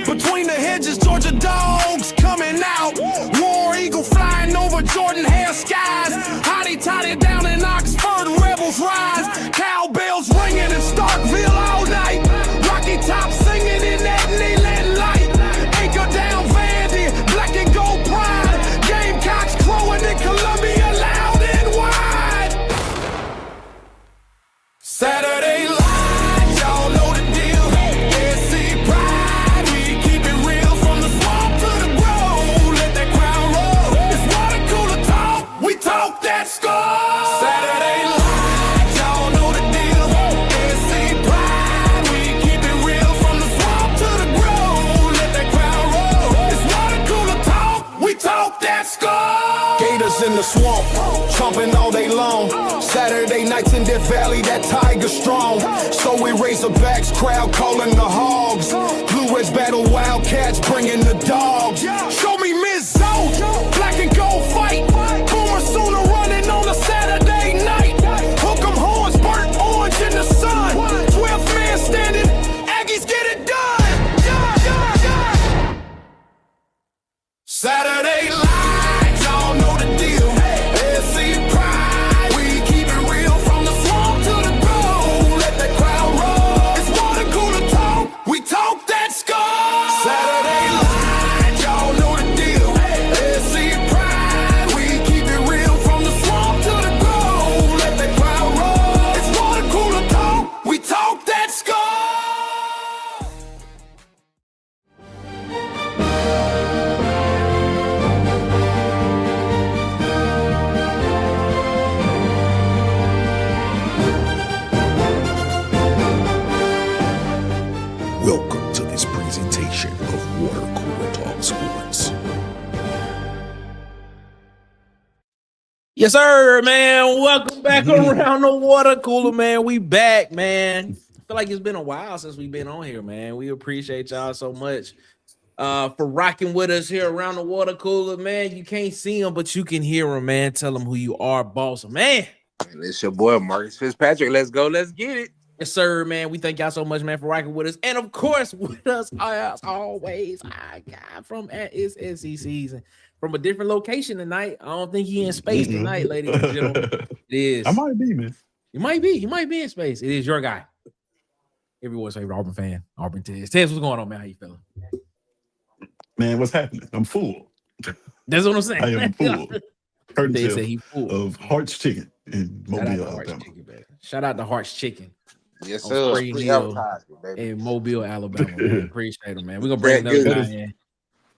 Between the hedges, Georgia dogs coming out. War Eagle flying over Jordan hair skies. Hottie toddy down in Oxford, rebels rise. Cowbells ringing in Starkville all night. Rocky Top singing in that Neyland light. Anchor down Vandy, black and gold pride. Gamecocks crowing in Columbia loud and wide. Saturday light, y'all know the deal. SC pride, we keep it real from the swamp to the grove. Let that crowd roll. It's water cooler talk, we talk that score. Saturday light, y'all know the deal. SC pride, we keep it real from the swamp to the grove. Let that crowd roll. It's water cooler talk, we talk that score. Gators in the swamp, chomping all day long. Saturday nights in Death Valley, that Tiger strong. So we Razorbacks, crowd calling the hogs. Blue Reds battle Wildcats, bringing the dogs. Show me Miss Zoe, black and gold fight. Boomer Sooner running on a Saturday night. Hook 'em horns, burnt orange in the sun. 12th man standing, Aggies get it done. Saturday light, y'all know the deal. SC pride, we keep it real from the swamp to the grove. Let that crowd roll. It's water cooler talk, we talk that score. Saturday light, y'all know the deal. SC pride, we keep it real from the swamp to the grove. Let that crowd roll. It's water cooler talk, we talk that score. Welcome to this presentation of Water Cooler Talk Sports. Yes, sir, man. Welcome back around the water cooler, man. We back, man. I feel like it's been a while since we've been on here, man. We appreciate y'all so much for rocking with us here around the water cooler, man. You can't see them, but you can hear them, man. Tell them who you are, boss, man. It's your boy Marcus Fitzpatrick. Let's go. Let's get it. Yes, sir, man. We thank y'all so much, man, for rocking with us. And of course, with us as always, I got from it's SEC season from a different location tonight. I don't think he in space tonight, ladies and gentlemen. It is. I might be, man. You might be. He might be in space. It is your guy. Everyone's favorite Auburn fan, Auburn Tigers. Tez, what's going on, man? How you feeling? Man, what's happening? I'm full. That's what I'm saying. I am full. They say he full of Hart's Chicken in Shout out Mobile, to Hart's Alabama. Chicken, baby. Shout out to Hart's Chicken. Yes, on sir. Spring Free Hill advertisement, baby. in Mobile, Alabama. Man. Appreciate him, man. We're gonna bring That another good. guy in.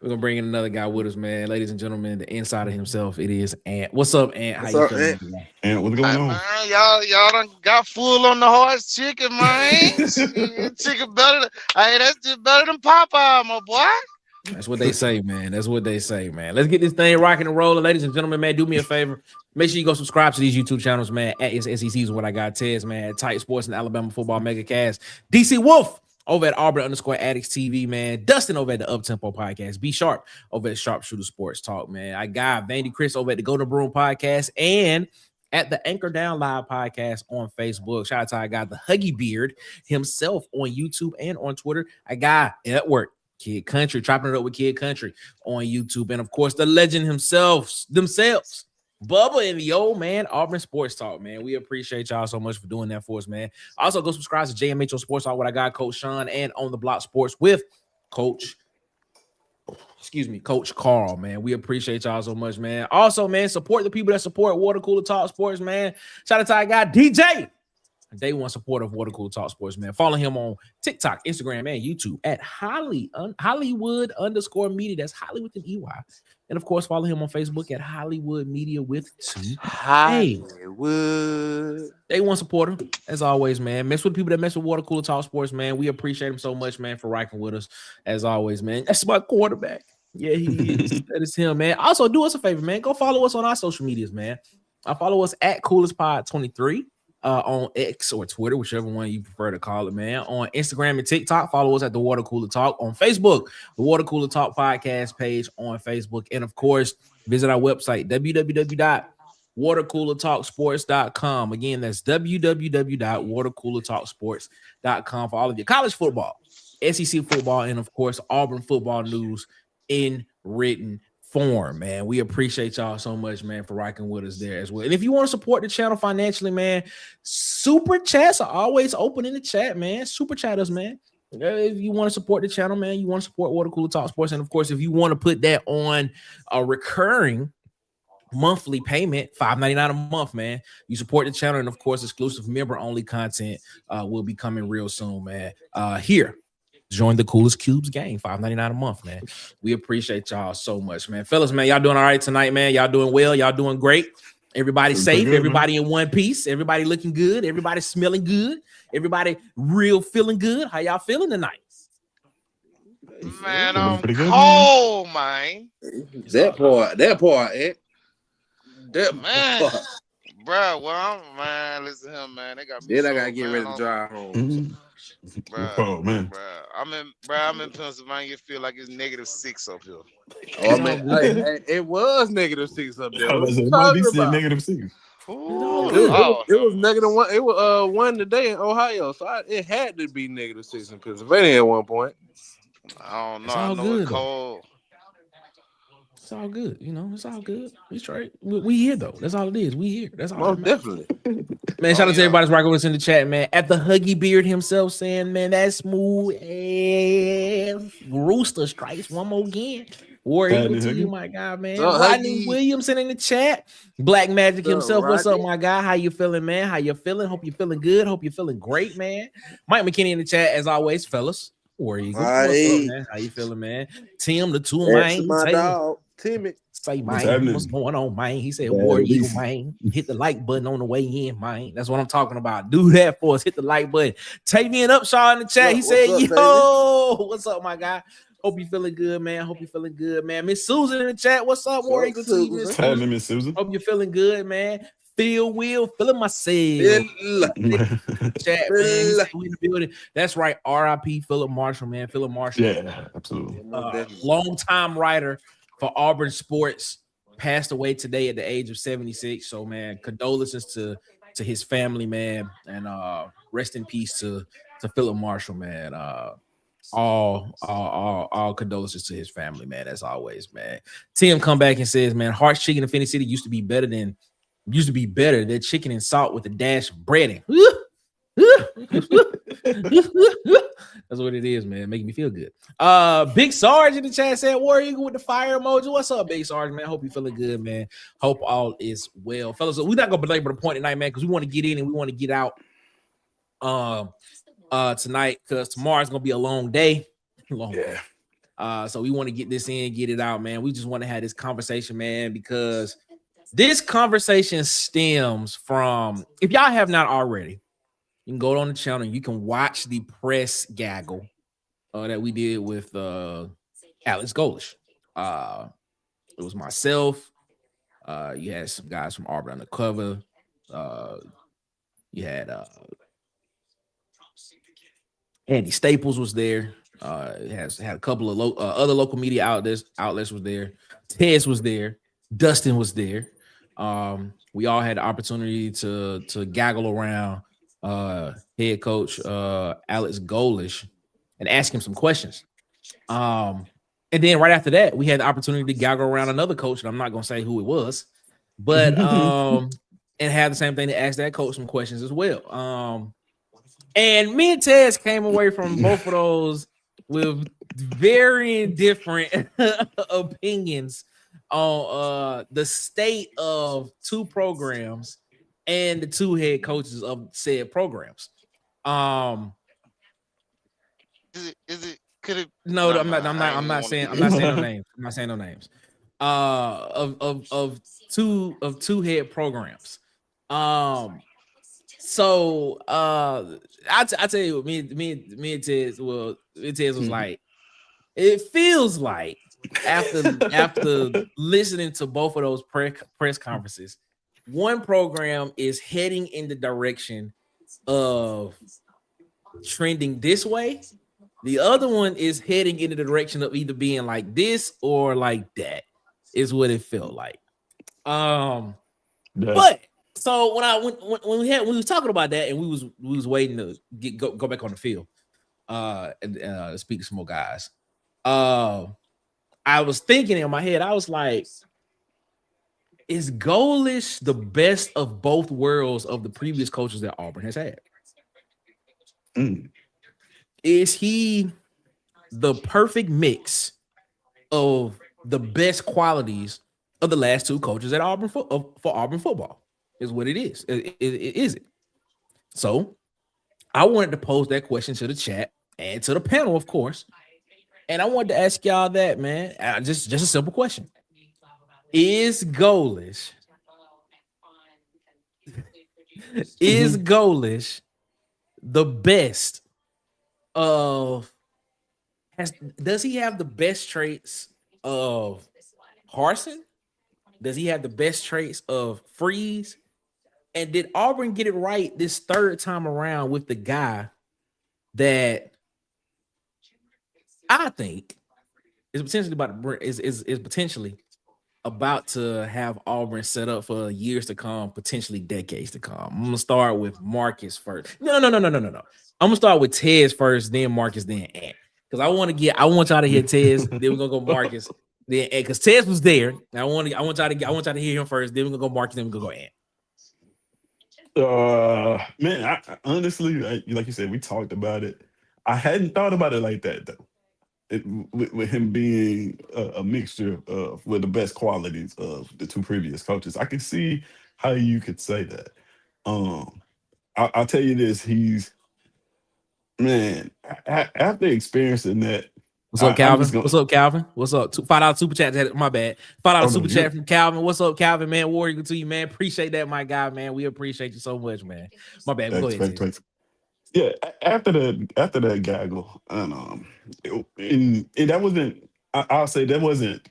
We're gonna bring in another guy with us, man. Ladies and gentlemen, the inside of himself. It is Ant. What's up, Ant? How What's you up, feeling? Ant? today? And what's going on? Man, y'all done got full on the Hart's Chicken, man. Chicken better than, hey, that's just better than Popeye, my boy. That's what they say, man. That's what they say, man. Let's get this thing rocking and rolling. Ladies and gentlemen, man, do me a favor. Make sure you go subscribe to these YouTube channels, man. At SEC is what I got. Tez, man. At Tight Sports and Alabama Football Megacast. DC Wolf over at Auburn_Addicts TV, man. Dustin over at the Uptempo Podcast. Be Sharp over at Sharpshooter Sports Talk, man. I got Vandy Chris over at the Golden Broom Podcast and at the Anchor Down Live Podcast on Facebook. Shout out to I got the Huggy Beard himself on YouTube and on Twitter. I got Edward Kid Country, chopping it up with Kid Country on YouTube. And of course, the legend themselves, Bubba and the old man, Auburn Sports Talk, man. We appreciate y'all so much for doing that for us, man. Also, go subscribe to JMHO Sports Talk, what I got, Coach Sean, and On the Block Sports with Coach Carl, man. We appreciate y'all so much, man. Also, man, support the people that support Water Cooler Talk Sports, man. Shout out to our guy, DJ day one supporter of Water Cooler Talk Sports, man. Follow him on TikTok, Instagram, and YouTube at Hollywood_media. That's Holly with an EY. And of course, follow him on Facebook at Hollywood Media with 2 A. Hollywood. Day one supporter, as always, man. Mess with people that mess with Water Cooler Talk Sports, man. We appreciate him so much, man, for rocking with us, as always, man. That's my quarterback. Yeah, he is. That is him, man. Also, do us a favor, man. Go follow us on our social medias, man. Follow us at CoolersPod23 on X or Twitter, whichever one you prefer to call it, man. On Instagram and TikTok, follow us at the Water Cooler Talk. On Facebook, the Water Cooler Talk podcast page on Facebook. And of course, visit our website, www.watercoolertalksports.com. Again, that's www.watercoolertalksports.com for all of your college football, SEC football, and of course, Auburn football news in written form, man. We appreciate y'all so much, man, for rocking with us there as well. And if you want to support the channel financially, man, super chats are always open in the chat, man. Super chat us, man. If you want to support the channel, man, you want to support Water Cooler Talk Sports, and of course, if you want to put that on a recurring monthly payment, $5.99 a month, man, you support the channel, and of course, exclusive member-only content will be coming real soon, man. Here. Join the Coolest Cubes gang, $5.99 a month, man. We appreciate y'all so much, man. Fellas, man, y'all doing all right tonight, man. Y'all doing well. Y'all doing great. Everybody safe. Good, everybody in one piece. Everybody looking good. Everybody smelling good. Everybody real feeling good. How y'all feeling tonight? Man, Feeling I'm pretty good, cold, man. That part, eh? That Man. part. Bro, well, man, listen to him, man. They got me. Then I so gotta get mad ready to on- drive home. Mhm. Oh man. I'm in Pennsylvania. It feel like it's -6 up here. Oh man, it was -6 up there. I What was you like, might be talking saying about? -6. Ooh, good. Lord. It was -1. It was 1 today in Ohio, so it had to be -6 in Pennsylvania at one point. I don't know. It's I all know good, it's though. cold. It's all good. You know, it's all good. We straight. We here, though. That's all it is. We here. That's all Most that matters. definitely. Man, shout out to yeah. everybody's rocking with us in the chat, man. At the Huggy Beard himself saying, man, that smooth ass rooster strikes one more again. War That Eagle is to you, Huggy. my guy, man. So, Rodney Huggy. Williamson in the chat. Black Magic So, himself. What's up, Rodney? my guy? How you feeling, man? How you feeling? Hope you're feeling good. Hope you're feeling great, man. Mike McKinney in the chat, as always, fellas. War Eagle. What's up, Hey. man? How you feeling, man? Tim, the two That's man. my Say, dog, Timmy. say, What's man, happening? what's going on, man? He said, Bad War Eagle, beef. man. Hit the like button on the way in, man. That's what I'm talking about. Do that for us. Hit the like button. Tavian Upshaw in the chat. He What's said, up, yo, what's up, my guy? Hope you feeling good, man. Hope you feeling good, man. Miss Susan in the chat. What's up, War Eagle to you, Miss What's happening, Susan? Miss Susan? Hope you feeling good, man. Feel Will, feeling myself. Chat, man. We in the building. That's right. R.I.P. Philip Marshall, man. Philip Marshall. Yeah, absolutely. Long-time writer for Auburn sports, passed away today at the age of 76. So, man, condolences to his family, man, and rest in peace to Philip Marshall, man. All condolences to his family, man, as always, man. Tim come back and says, man, Hart's Chicken in Phoenix City used to be better than chicken and salt with a dash of breading. That's what it is, man. Making me feel good. Big Sarge in the chat said, War Eagle with the fire emoji. What's up, Big Sarge, man? Hope you feeling good, man. Hope all is well. Fellas, we're not gonna belabor the point tonight, man, because we want to get in and we want to get out tonight, because tomorrow's gonna be a long day. Day. So we want to get this in, get it out, man. We just want to have this conversation, man, because this conversation stems from, if y'all have not already, you can go on the channel and you can watch the press gaggle that we did with Alex Golesh. It was myself. You had some guys from Auburn Undercover. You had Andy Staples was there. It had a couple of other local media outlets was there. Tez was there. Dustin was there. We all had the opportunity to gaggle around head coach Alex Golesh and ask him some questions. And then right after that, we had the opportunity to gaggle around another coach, and I'm not gonna say who it was, but and have the same thing to ask that coach some questions as well. And me and Tez came away from both of those with very different opinions on the state of two programs and the 2 head coaches of said programs. Is it? Could it? No, Never I'm not. mind. I'm I not. ain't I'm even not want saying. to I'm do not that. saying no names. I'm not saying no names. Of two head programs. So I tell you, me and Tez. Well, me and Tez was like, it feels like after listening to both of those press conferences, one program is heading in the direction of trending this way. The other one is heading in the direction of either being like this or like that, is what it felt like. But so when we was talking about that and we was waiting to go back on the field, and speak to some more guys. I was thinking in my head, I was like, is Golesh the best of both worlds of the previous coaches that Auburn has had? Is he the perfect mix of the best qualities of the last 2 coaches at Auburn for Auburn football? Is what it is. Is it? So I wanted to pose that question to the chat and to the panel, of course. And I wanted to ask y'all that, man. Just a simple question. Is Golesh the best of does he have the best traits of Harsin? Does he have the best traits of Freeze? And did Auburn get it right this third time around with the guy that I think is potentially about to have Auburn set up for years to come, potentially decades to come? I'm gonna start with Marcus first. No. I'm gonna start with Tez first, then Marcus, then Ant. Because I want y'all to hear Tez, then we're gonna go Marcus, then Ant. Because Tez was there. I want y'all to hear him first, then we're gonna go Marcus, then we're gonna go Ant. Man, I honestly, like you said, we talked about it. I hadn't thought about it like that though. With him being a mixture of with the best qualities of the 2 previous coaches, I can see how you could say that. I'll tell you this: he's man. After experiencing that, What's up, I'm Calvin? just gonna. What's up, Calvin? What's up? $5 super chat. My bad. $5 Oh, no, super chat from Calvin. What's up, Calvin? Man, warrior to you, man. Appreciate that, my guy, man. We appreciate you so much, man. My bad. Go ahead, Tez. Yeah, after that gaggle, and and that wasn't. I'll say that wasn't.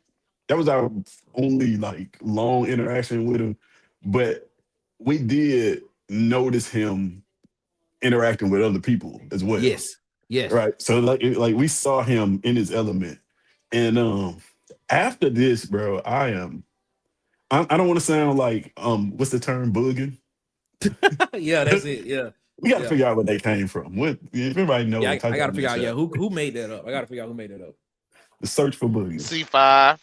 That was our only like long interaction with him, but we did notice him interacting with other people as well, Yes. right? So like we saw him in his element, and after this, bro, I don't want to sound like what's the term, bugging? Yeah, that's it. Yeah. We got to figure out where they came from. What if everybody knows? Yeah, I type gotta of figure out. chat. Yeah, who made that up? I gotta figure out who made that up. The search for boogie. C5.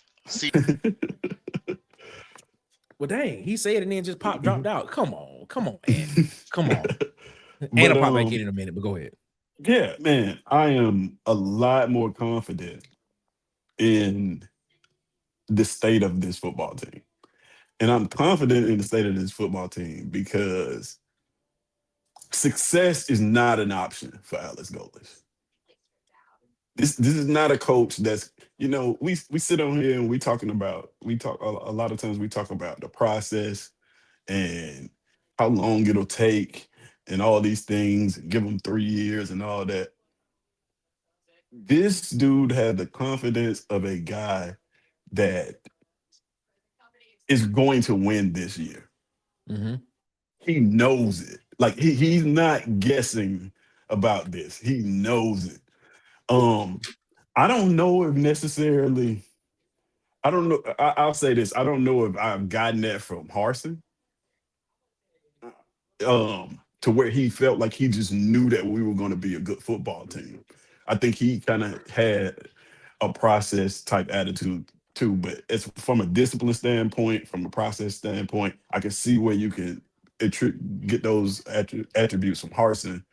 Well, dang, he said it and then just dropped out. Come on, man. Come on. And But, I'll pop back in a minute, but go ahead. Yeah, man, I am a lot more confident in the state of this football team. And I'm confident in the state of this football team because success is not an option for Alex Golesh. This is not a coach that's, we sit on here and we talk a lot of times we talk about the process and how long it'll take and all these things, give them 3 years and all that. This dude had the confidence of a guy that is going to win this year. Mm-hmm. He knows it. Like he's not guessing about this. He knows it. I don't know if necessarily. I don't know. I'll say this. I don't know if I've gotten that from Harsin. To where he felt like he just knew that we were going to be a good football team. I think he kind of had a process type attitude too, but it's from a discipline standpoint, from a process standpoint, I can see where you can get those attributes from Harsin.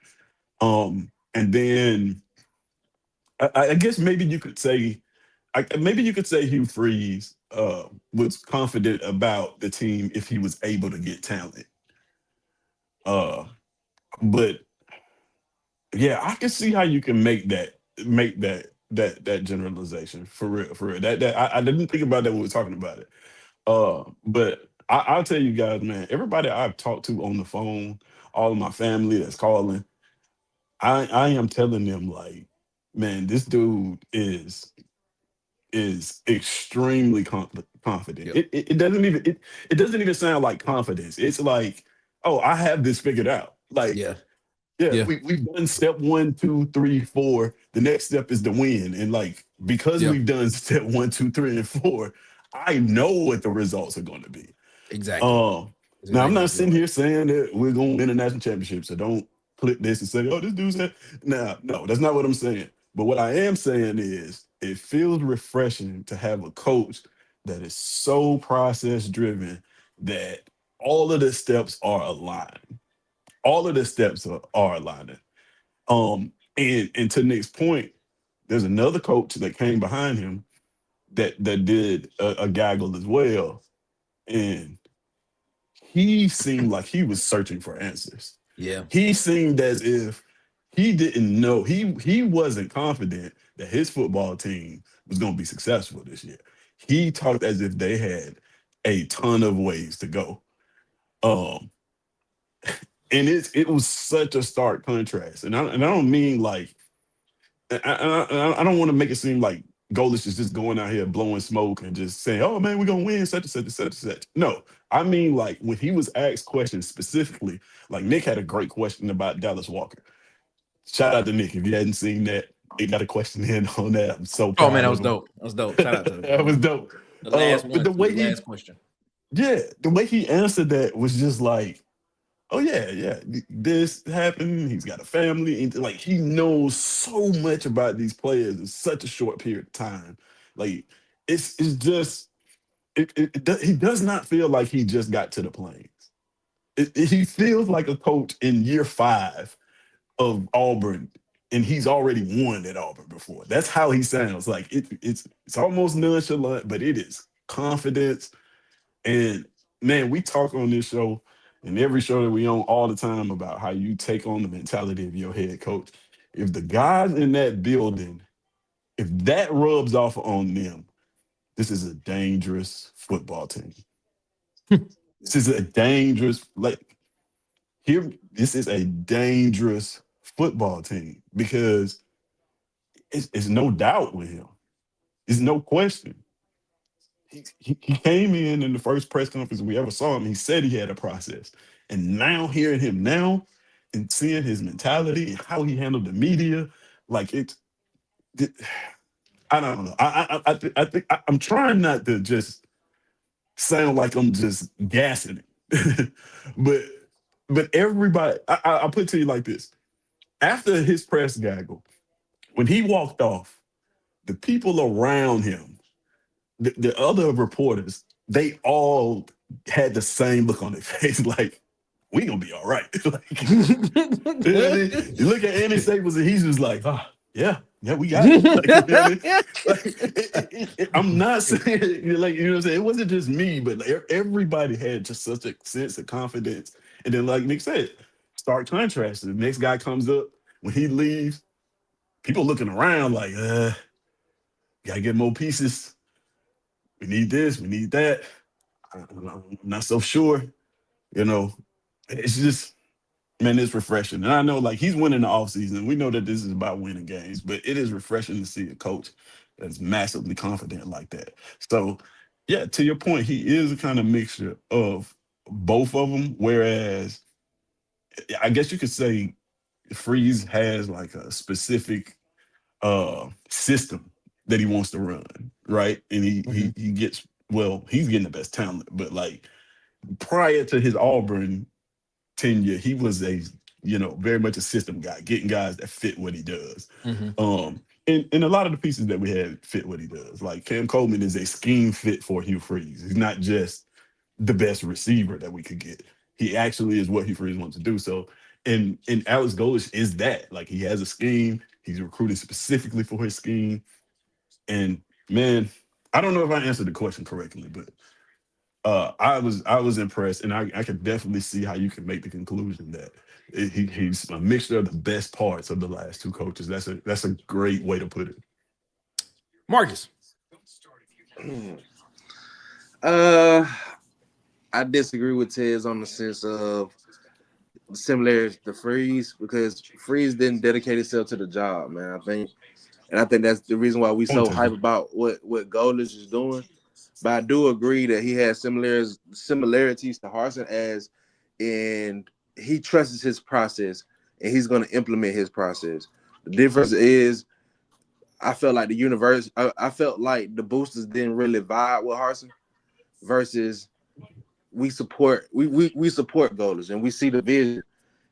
And then I guess maybe you could say, Hugh Freeze was confident about the team if he was able to get talent. Uh, but yeah, I can see how you can make that generalization for real, for real. I didn't think about that when we were talking about it. But I'll tell you guys, man, everybody I've talked to on the phone, all of my family that's calling, I am telling them like, man, this dude is extremely confident. Yep. It doesn't even sound like confidence. It's like, oh, I have this figured out. Like, Yeah. yeah, Yeah. we've done step one, two, three, four. The next step is the win. And like, because Yeah. we've done step one, two, three, and four, I know what the results are going to be. Exactly. Um, That's Now I'm exactly not exactly sitting right. here saying that we're going to win a national championship. So don't click this and say, "Oh, this dude said." Nah, no, that's not what I'm saying. But what I am saying is, it feels refreshing to have a coach that is so process driven that all of the steps are aligned. All of the steps are aligning. And to Nick's point, there's another coach that came behind him that did a gaggle as well, and he seemed like he was searching for answers. Yeah. He seemed as if he didn't know, he wasn't confident that his football team was going to be successful this year. He talked as if they had a ton of ways to go. Um, and it was such a stark contrast. And I don't mean like I don't want to make it seem like Golesh is just going out here blowing smoke and just saying, "Oh man, we're gonna win such and such and such and such." No, I mean like when he was asked questions specifically, like Nick had a great question about Dallas Walker. Shout out to Nick if you hadn't seen that. He got a question in on that. I'm so Oh man, proud that of was him. dope. That was dope. Shout out to That was dope. the last But one the too. way The he, last question. yeah, the way he answered that was just like, oh yeah, yeah. This happened. He's got a family, and like he knows so much about these players in such a short period of time. Like it's just he does not feel like he just got to the plains. He feels like a coach in year five of Auburn, and he's already won at Auburn before. That's how he sounds. Like it's almost nonchalant, but it is confidence. And man, we talk on this show and every show that we on all the time about how you take on the mentality of your head coach. If the guys in that building, if that rubs off on them, this is a dangerous football team. This is a dangerous, like here, this is a dangerous football team because it's no doubt with him. It's no question. He came in the first press conference we ever saw him. He said he had a process, and now hearing him now and seeing his mentality and how he handled the media, like it I don't know. I'm trying not to just sound like I'm just gassing it, but everybody, I put it to you like this: after his press gaggle, when he walked off, the people around him, the other reporters, they all had the same look on their face, like we gonna be all right. Like, you know what I mean? You look at Andy Staples and he's just like, oh, yeah, yeah, we got it. Like, you know what I mean? Like, I'm not saying like you know what I'm saying. It wasn't just me, but like, everybody had just such a sense of confidence. And then, like Nick said, stark contrast. The next guy comes up when he leaves, people looking around like, gotta get more pieces. We need this, we need that. I'm not so sure. You know, it's just man, it's refreshing. And I know like he's winning the offseason. We know that this is about winning games, but it is refreshing to see a coach that's massively confident like that. So yeah, to your point, he is a kind of mixture of both of them. Whereas I guess you could say Freeze has like a specific system that he wants to run, right? And Mhm. he gets well, he's getting the best talent, but like prior to his Auburn tenure, he was a very much a system guy, getting guys that fit what he does. Mhm. And a lot of the pieces that we had fit what he does. Like Cam Coleman is a scheme fit for Hugh Freeze. He's not just the best receiver that we could get. He actually is what Hugh Freeze wants to do. So, and Alex Golesh is that. Like he has a scheme. He's recruited specifically for his scheme. And man, I don't know if I answered the question correctly, but I was impressed, and I could definitely see how you can make the conclusion that he's a mixture of the best parts of the last two coaches. That's a great way to put it. Marcus. Uh, I disagree with Tez on the sense of similarities to Freeze because Freeze didn't dedicate himself to the job, man. I think that's the reason why we Point so hype taken. about what Golesh is doing. But I do agree that he has similarities to Harson as in he trusts his process and he's going to implement his process. The difference is I felt like I felt like the boosters didn't really vibe with Harson versus we support Golesh and we see the vision.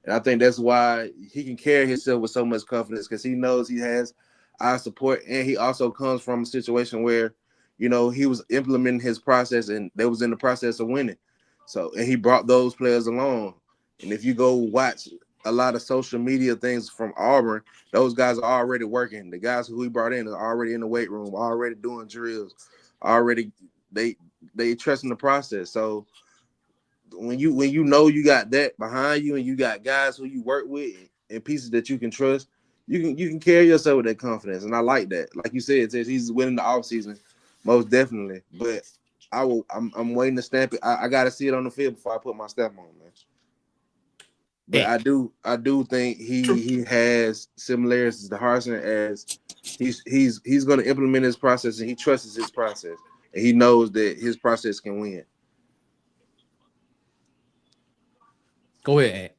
And I think that's why he can carry himself with so much confidence because he knows he has our support. And he also comes from a situation where, he was implementing his process and they was in the process of winning. So, and he brought those players along. And if you go watch a lot of social media things from Auburn, those guys are already working. The guys who he brought in are already in the weight room, already doing drills, already they trust in the process. So when you know you got that behind you and you got guys who you work with and pieces that you can trust, you can carry yourself with that confidence. And I like that. Like you said, he's winning the offseason, most definitely. But I'm waiting to stamp it. I gotta see it on the field before I put my stamp on, man. But Yeah. I do think he has similarities to Harson as he's gonna implement his process and he trusts his process. And he knows that his process can win. Go ahead,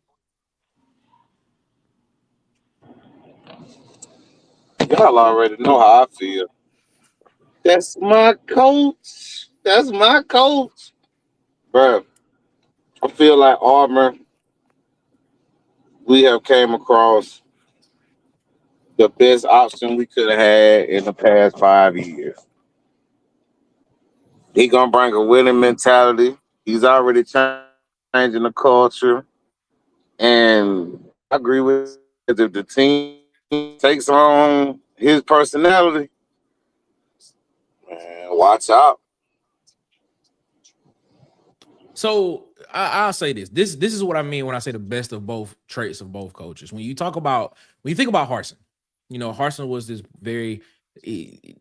Y'all already know how I feel. That's my coach. That's my coach. Bro, I feel like Auburn, we have came across the best option we could have had in the past 5 years. He gonna bring a winning mentality. He's already changing the culture. And I agree with if the team takes on his personality, man, watch out. So I'll say this. This is what I mean when I say the best of both traits of both coaches. When you think about Harson, Harson was this very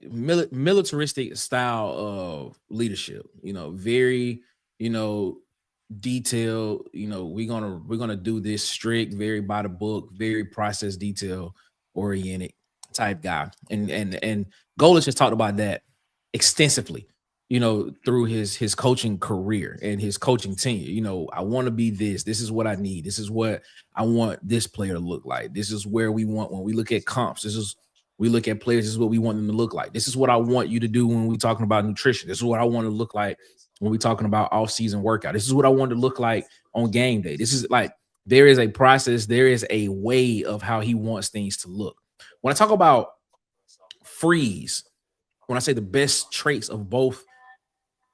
militaristic style of leadership. Very detailed. We're gonna do this strict, very by the book, very process detail oriented type guy. And Golesh has talked about that extensively through his coaching career and his coaching tenure. I want to be this. This is what I need. This is what I want this player to look like. This is where we want when we look at comps. We look at players. This is what we want them to look like. This is what I want you to do when we're talking about nutrition. This is what I want to look like when we're talking about off-season workout. This is what I want to look like on game day. This is like there is a process. There is a way of how he wants things to look. When I talk about Freeze, when I say the best traits of both,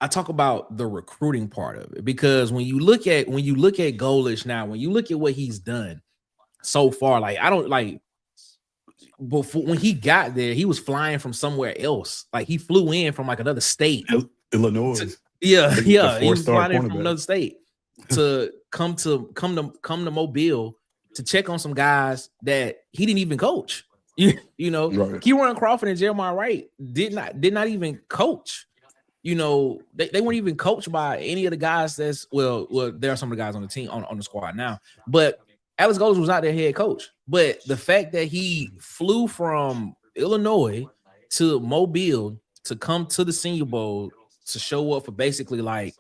I talk about the recruiting part of it because when you look at Golesh now, when you look at what he's done so far, like I don't like before when he got there, he was flying from somewhere else. Like he flew in from like another state. Illinois. Yeah, he was four-star flying in from cornerback. another state to come to Mobile to check on some guys that he didn't even coach. Right. Kieran Crawford and Jeremiah Wright did not even coach. They weren't even coached by any of the guys that's well, there are some of the guys on the team on the squad now, but Alex Golesh was not their head coach. But the fact that he flew from Illinois to Mobile to come to the Senior Bowl to show up for basically like,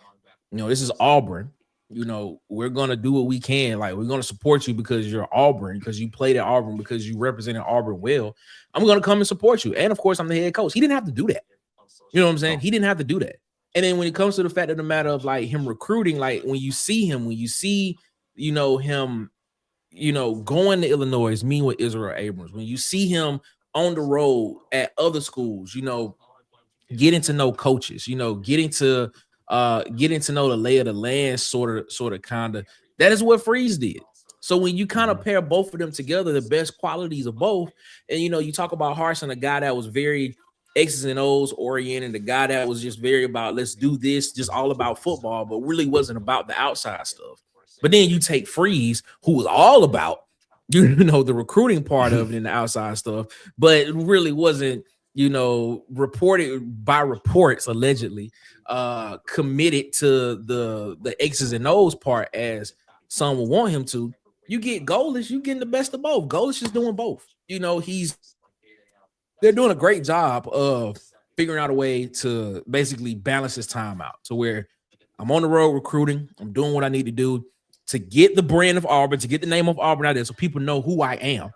this is Auburn. We're gonna do what we can. Like we're gonna support you because you're Auburn, because you played at Auburn, because you represented Auburn well. I'm gonna come and support you. And of course, I'm the head coach. He didn't have to do that. You know what I'm saying? He didn't have to do that. And then when it comes to the fact of the matter of like him recruiting, like when you see him going to Illinois, meeting with Israel Abrams, when you see him on the road at other schools, getting to know coaches, getting to know the lay of the land, sort of kind of, that is what Freeze did. So when you kind of pair both of them together, the best qualities of both, and you talk about Harson, a guy that was very X's and O's oriented, the guy that was just very about let's do this, just all about football, but really wasn't about the outside stuff. But then you take Freeze, who was all about the recruiting part of it and the outside stuff, but it really wasn't reported by reports allegedly committed to the X's and O's part as some would want him to. You get Golesh, you getting the best of both. Golesh is doing both. They're doing a great job of figuring out a way to basically balance his time out to where I'm on the road recruiting. I'm doing what I need to do to get the brand of Auburn, to get the name of Auburn out there so people know who I am.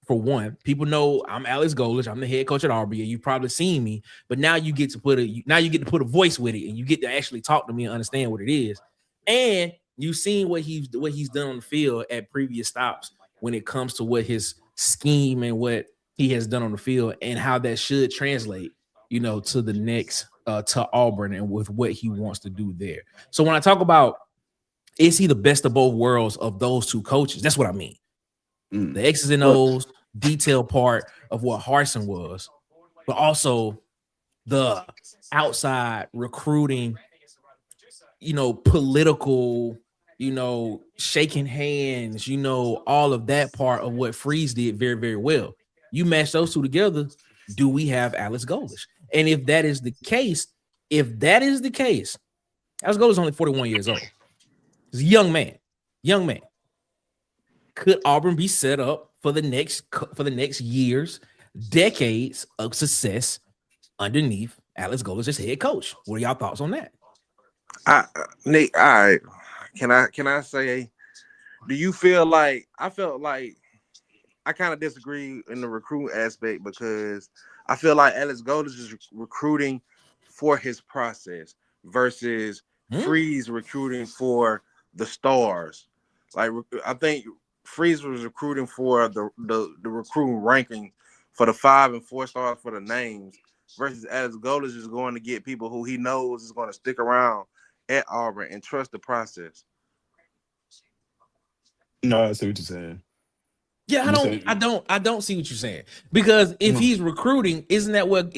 For one, people know I'm Alex Golesh. I'm the head coach at Auburn. You've probably seen me, but now you get to put a voice with it, and you get to actually talk to me and understand what it is. And you've seen what he's done on the field at previous stops when it comes to what his scheme and what he has done on the field and how that should translate, to the next to Auburn and with what he wants to do there. So when I talk about is he the best of both worlds of those two coaches, that's what I mean. The X's and O's detailed part of what Harsin was, but also the outside recruiting, political, shaking hands, all of that part of what Freeze did very, very well. You match those two together, do we have Alex Golesh? And if that is the case, Alex Golesh is only 41 years old. He's a young man. Could Auburn be set up for the next years, decades of success underneath Alex Golesh as head coach? What are y'all thoughts on that? Nick, all right. Can I say, do you feel like I felt like I kind of disagree in the recruit aspect because I feel like Alex Golesh is recruiting for his process versus Freeze recruiting for the stars. Like I think Freeze was recruiting for the recruiting ranking for the 5 and 4 stars for the names versus Alex Golesh is going to get people who he knows is going to stick around at Auburn and trust the process. No, I see what you're saying. Yeah, I don't see what you're saying because if he's recruiting, isn't that what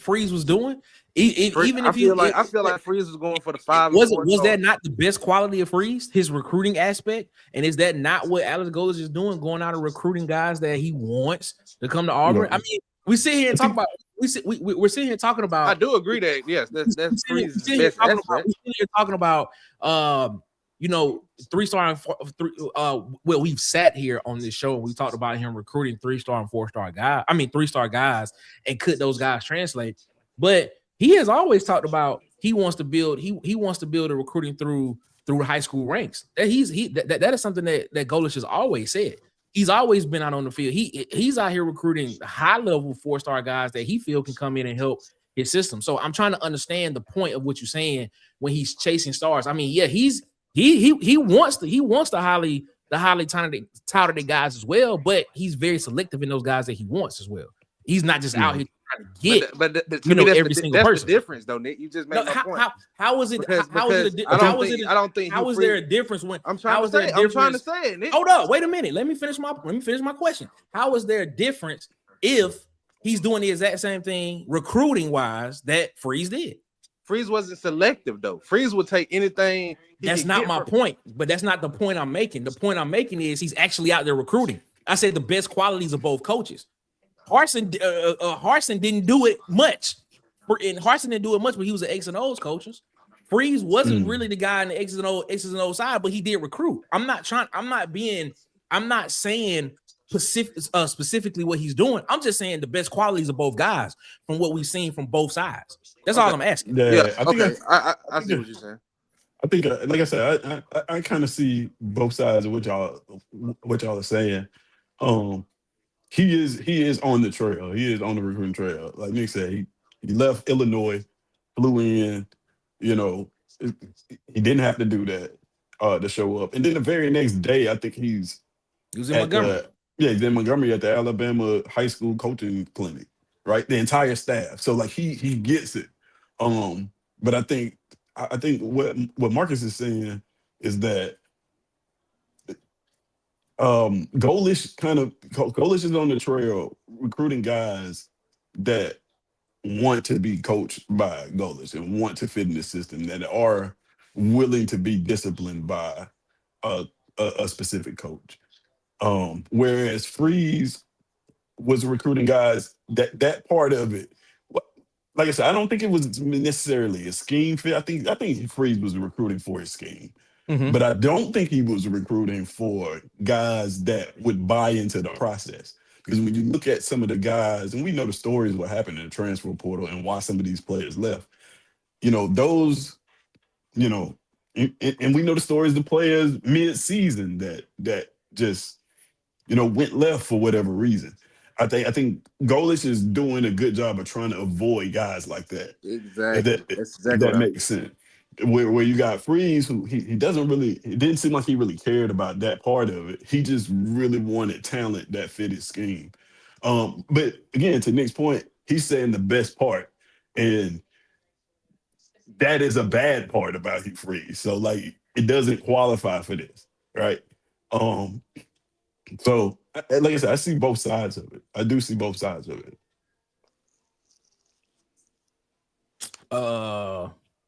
Freeze was doing? I feel like Freeze was going for the 5. Was that not the best quality of Freeze, his recruiting aspect? And is that not what Alex Golesh is doing, going out and recruiting guys that he wants to come to Auburn? No. I mean, we sit here and talk about. We're sitting here talking about. I do agree that yes, that's Freeze's best aspect. We're sitting here talking about 3-star and 3. Well, we've sat here on this show and we talked about him recruiting 3-star and 4-star guys. I mean, 3-star guys, and could those guys translate? But he has always talked about he wants to build a recruiting through high school ranks. That is something that Golesh has always said. He's always been out on the field. He's out here recruiting high level 4-star guys that he feel can come in and help his system. So I'm trying to understand the point of what you're saying when he's chasing stars. I mean, yeah, he wants the highly touted guys as well, but he's very selective in those guys that he wants as well. He's not just out here trying to get, but every single person. The difference, though, Nick. You just made my point. How is it? How is there a difference when I'm trying to say it, Nick. Hold up, wait a minute. Let me finish my question. How is there a difference if he's doing the exact same thing recruiting wise that Freeze did? Freeze wasn't selective though. Freeze would take anything. That's not my point, but that's not the point I'm making. The point I'm making is he's actually out there recruiting. I said the best qualities of both coaches. Harsin didn't do it much. But he was an X and O's coaches. Freeze wasn't really the guy in the X's and O's side, but he did recruit. I'm not saying specifically what he's doing. I'm just saying the best qualities of both guys from what we've seen from both sids. That's all I'm asking. Yeah, I see what you're saying. I think, like I said, I kind of see both sides of what y'all are saying. He is on the trail. He is on the recruiting trail. Like Nick said, he left Illinois, flew in. He didn't have to do that to show up. And then the very next day, I think he was in Montgomery. He's in Montgomery at the Alabama high school coaching clinic, right? The entire staff. So like he gets it. But I think what Marcus is saying is that Golesh is on the trail recruiting guys that want to be coached by Golesh and want to fit in the system, that are willing to be disciplined by a specific coach. Whereas Freeze was recruiting guys, that part of it, like I said, I don't think it was necessarily a scheme fit. I think Freeze was recruiting for his scheme. Mhm. But I don't think he was recruiting for guys that would buy into the process. Because when you look at some of the guys, and we know the stories what happened in the transfer portal and why some of these players left, those, and we know the stories of the players mid-season that just, went left for whatever reason. I think Golesh is doing a good job of trying to avoid guys like that. If Exactly. that That's if exactly that what I makes sense. Where you got Freeze, who he doesn't really, it didn't seem like he really cared about that part of it. He just really wanted talent that fit his scheme. But again, to Nick's point, he's saying the best part, and that is a bad part about Hugh Freeze. So like, it doesn't qualify for this, right? So like I said, I see both sides of it. I do see both sides of it.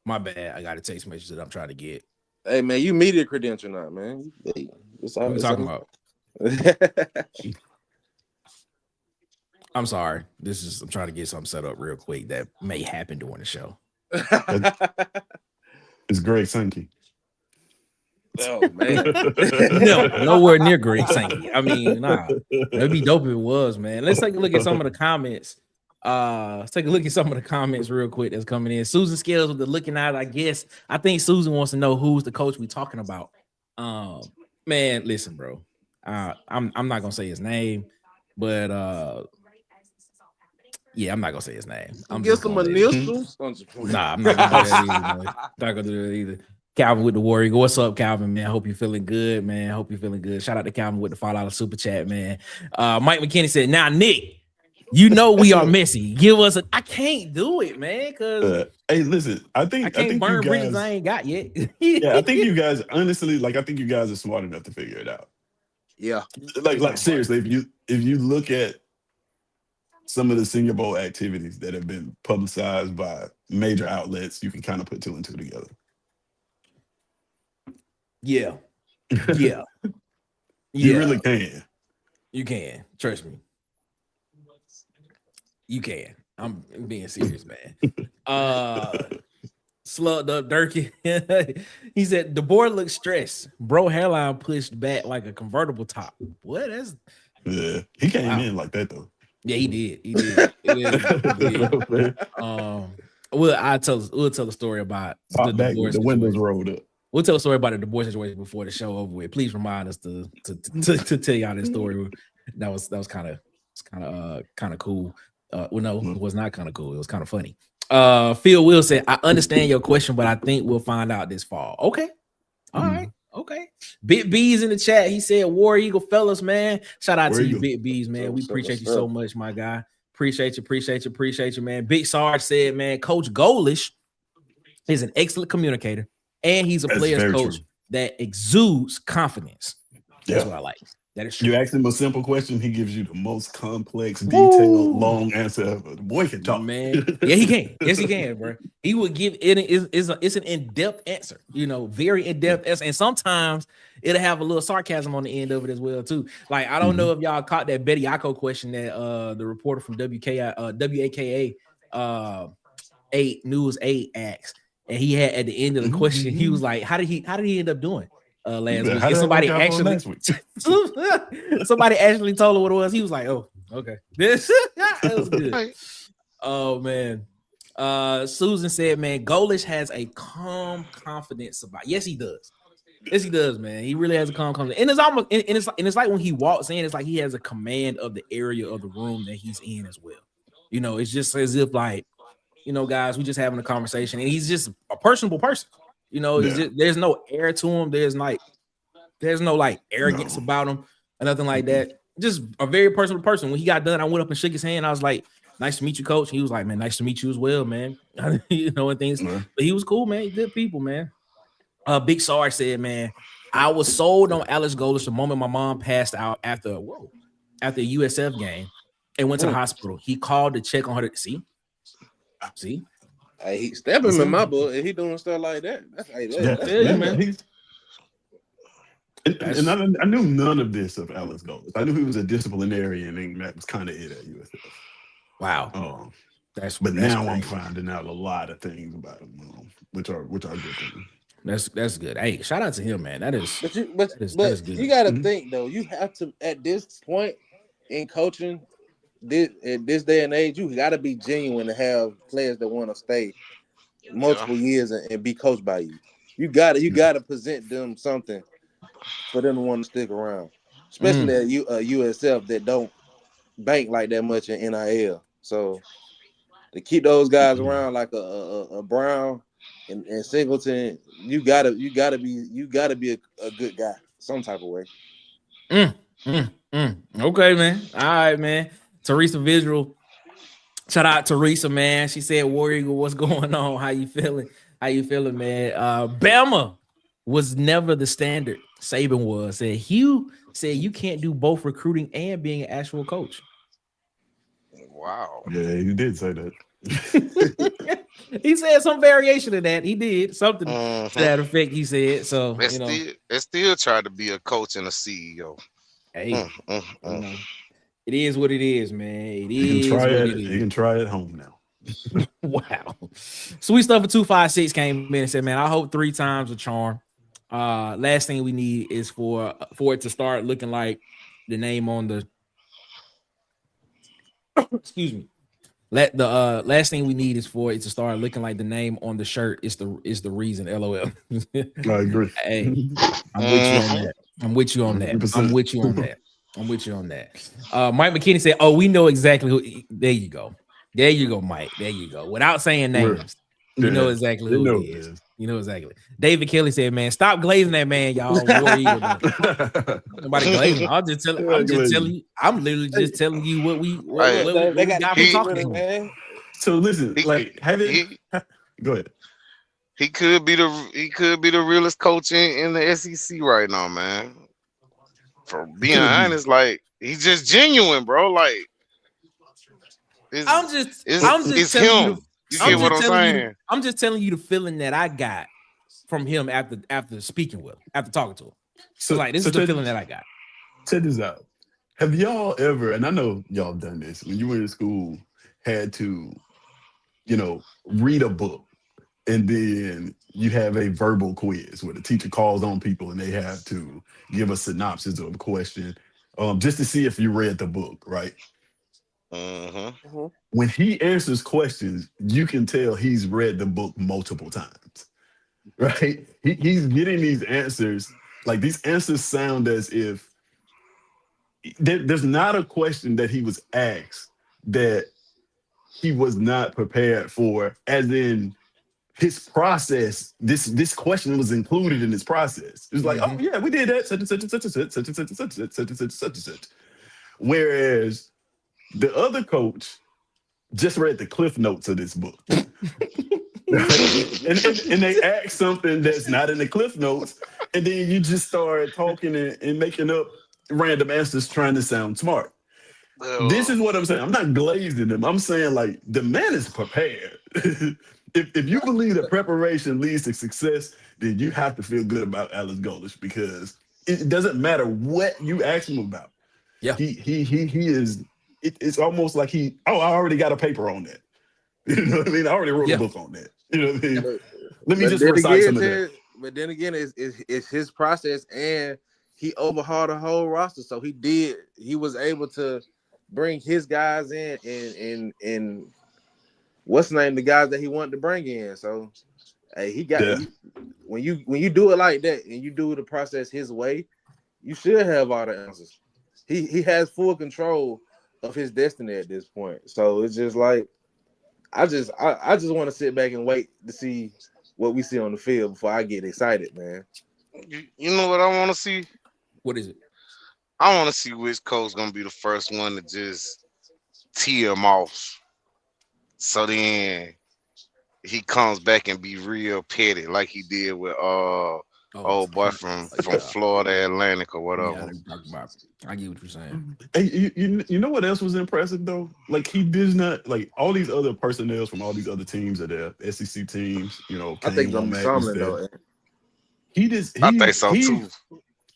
My bad. I got a text message that I'm trying to get. Hey man, you media credential now, man. Hey, it's What are we it's talking about? I'm sorry. I'm trying to get something set up real quick that may happen during the show. It's Greg Sankey. Oh man. No, nowhere near Greg Sankey. I mean, nah. It'd be dope if it was, man. Let's take a look at some of the comments. Let's take a look at some of the comments real quick that's coming in. Susan Scales with the looking out, I guess. I think Susan wants to know who's the coach we talking about. Man, listen, bro. I'm not gonna say his name, but yeah, I'm not gonna say his name. I'm Get just some gonna initials. Nah, I'm not gonna do that either, man. Not gonna do that either. Calvin with the Warrior. What's up, Calvin, man? Hope you're feeling good, man. Hope you're feeling good. Shout out to Calvin with the $5 super chat, man. Mike McKinney said, now, Nick, we are messy. Give us I can't do it, man, because hey, listen, I think burn you bridges guys, I ain't got yet. yeah, I think you guys, honestly, I think you guys are smart enough to figure it out. Yeah. Like seriously, if you look at some of the Senior Bowl activities that have been publicized by major outlets, you can kind of put two and two together. Yeah. You Really can. You can. Trust me. You can. I'm being serious, man. Slugged up Durkee. He said the board looks stressed. Bro, hairline pushed back like a convertible top. What? That's he came in like that though. Yeah, he did. He did. We'll tell a story about the divorce. The windows rolled up. We'll tell a story about the divorce situation before the show over with. Please remind us to tell y'all this story. That was kind of cool. Well, no, it was not kind of cool. It was kind of funny. Phil Will said, I understand your question, but I think we'll find out this fall. Okay. All right. Okay. Big B's in the chat. He said, War Eagle fellas, man. Shout out to you, Big B's, man. We appreciate you so much, my guy. Appreciate you, man. Big Sarge said, man, Coach Golesh is an excellent communicator, and he's a player's coach that exudes confidence. That's what I like. That is true. You ask him a simple question, he gives you the most complex, detailed, long answer ever. The boy can talk, man. Yeah, he can. Yes, he can, bro. He would give it. It's an in-depth answer. Very in-depth answer, and sometimes it'll have a little sarcasm on the end of it as well, too. Like I don't know if y'all caught that Betty Yako question that the reporter from WAKA 8 News 8 asked, and he had at the end of the question, he was like, "How did he end up doing?" Last week. And somebody actually told her what it was. He was like, "Oh, okay." That was good. Oh man. Susan said, "Man, Golesh has a calm confidence about." Yes, he does. Yes, he does, man. He really has a calm confidence. And it's almost and it's like when he walks in, it's like he has a command of the area of the room that he's in as well. It's just as if like, guys, we just having a conversation, and he's just a personable person. There's no air to him. There's no like arrogance about him or nothing like that. Just a very personal person. When he got done, I went up and shook his hand. I was like, "Nice to meet you, coach." He was like, "Man, nice to meet you as well, man." And things. But he was cool, man. Good people, man. Big Sarge said, "Man, I was sold on Alex Golesh the moment my mom passed out after a USF game and went to the hospital. He called to check on her to see. See, Hey, he step him in my book, and he doing stuff like that. That's Yeah, that's yeah, yeah, man. and I knew none of this of Alex Golesh. I knew he was a disciplinarian, and that was kind of it at USF. Wow, But that's now I'm crazy. finding out a lot of things about him, which are good things. That's good. Hey, shout out to him, man. That is but that is you good. got to Mhm. think though. You have to at this point in coaching, at this day and age, you got to be genuine to have players that want to stay Yeah. multiple years and be coached by you. You gotta present them something for them to want to stick around, especially at USF that don't bank like that much in NIL. So to keep those guys around like a Brown and Singleton, you gotta be a good guy some type of way. Okay, man. All right, man. Teresa Visual. Shout out Teresa, man. She said, Warrior Eagle, what's going on? How you feeling? How you feeling, man? Bama was never the standard. Saban was. Said Hugh said you can't do both recruiting and being an actual coach. Wow. Yeah, he did say that. He said some variation of that. He did something to Mm-hmm. that effect. He said so. They still try to be a coach and a CEO. Hey, it is what it is, man. It You can is try what it. it You is. can try it home now. Wow. Sweet Stuff for 256 came in and said, man, I hope 3 times a charm. Last thing we need is for it to start looking like the name on the excuse me. Last thing we need is for it to start looking like the name on the shirt is the reason. LOL. I agree. Hey, I'm with you on that. I'm with you on that. 100%. I'm with you on that. I'm with you on that. Mike McKinney said, "Oh, we know exactly who." There you go. There you go, Mike. There you go. Without saying names, you know exactly who it is. You know exactly. David Kelly said, "Man, stop glazing that man, y'all." War Eagle, nobody glazing. I'm just telling. I'm just telling you. I'm literally just telling you what we got for talking about. Man. So listen, like go ahead. He could be the realest coach in the SEC right now, man. For being honest, like he's just genuine, bro. Like I'm just it's telling him. you. You get what I'm saying? I'm just telling you the feeling that I got from him after speaking with him, after talking to him. So like this is the feeling that I got. Check this out. Have y'all ever, and I know y'all done this, when you were in school, had to, read a book and then you have a verbal quiz where the teacher calls on people and they have to give a synopsis of a question just to see if you read the book, right? Mm-hmm. When he answers questions, you can tell he's read the book multiple times, right? He's getting these answers, like these answers sound as if there's not a question that he was asked that he was not prepared for, as in his process, this question was included in his process. It was like, oh yeah, we did that, such and such and such and such, such and such and such, such and such, such and such. Whereas the other coach just read the cliff notes of this book. and they ask something that's not in the cliff notes, and then you just start talking and making up random answers trying to sound smart. This is what I'm saying. I'm not glazing him. I'm saying like the man is prepared. If you believe that preparation leads to success, then you have to feel good about Alex Golesh, because it doesn't matter what you ask him about. Yeah, he is. It's almost like I already got a paper on that. You know what I mean? I already wrote a book on that. You know what I mean? Let me just recite some of that. But then again, it's his process, and he overhauled the whole roster. So he was able to bring his guys in and what's the name, the guys that he wanted to bring in. So hey, he got when you do it like that and you do the process his way, you should have all the answers. He has full control of his destiny at this point. So it's just like I just want to sit back and wait to see what we see on the field before I get excited, man. You know what I want to see? What is it? I want to see which coach gonna be the first one to just tee him off. So then he comes back and be real petty like he did with Old boy from yeah, Florida Atlantic or yeah, whatever. they talk about. I get what you're saying. Hey, you know what else was impressive though? Like he did not like all these other personnel from all these other teams are there, SEC teams. You know, I think Kane it's gonna be Womack was something there. though. He just I think so too.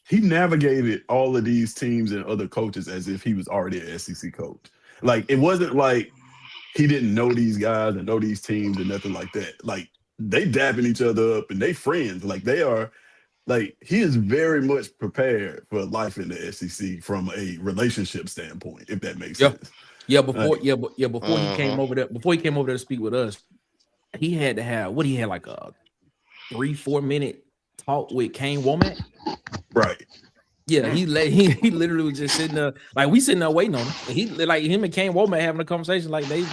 he navigated all of these teams and other coaches as if he was already an SEC coach. Like it wasn't like he didn't know these guys and know these teams and nothing like that. Like they dapping each other up and they friends. Like they are like he is very much prepared for life in the SEC from a relationship standpoint, if that makes Yeah, sense. yeah. Before, Like, before he came over there, to speak with us, he had to have what he had like a 3-4 minute talk with Kane Womack. right. Yeah, he literally was just sitting there, like we sitting there waiting on him. And he like him and Kane Womack having a conversation, like they,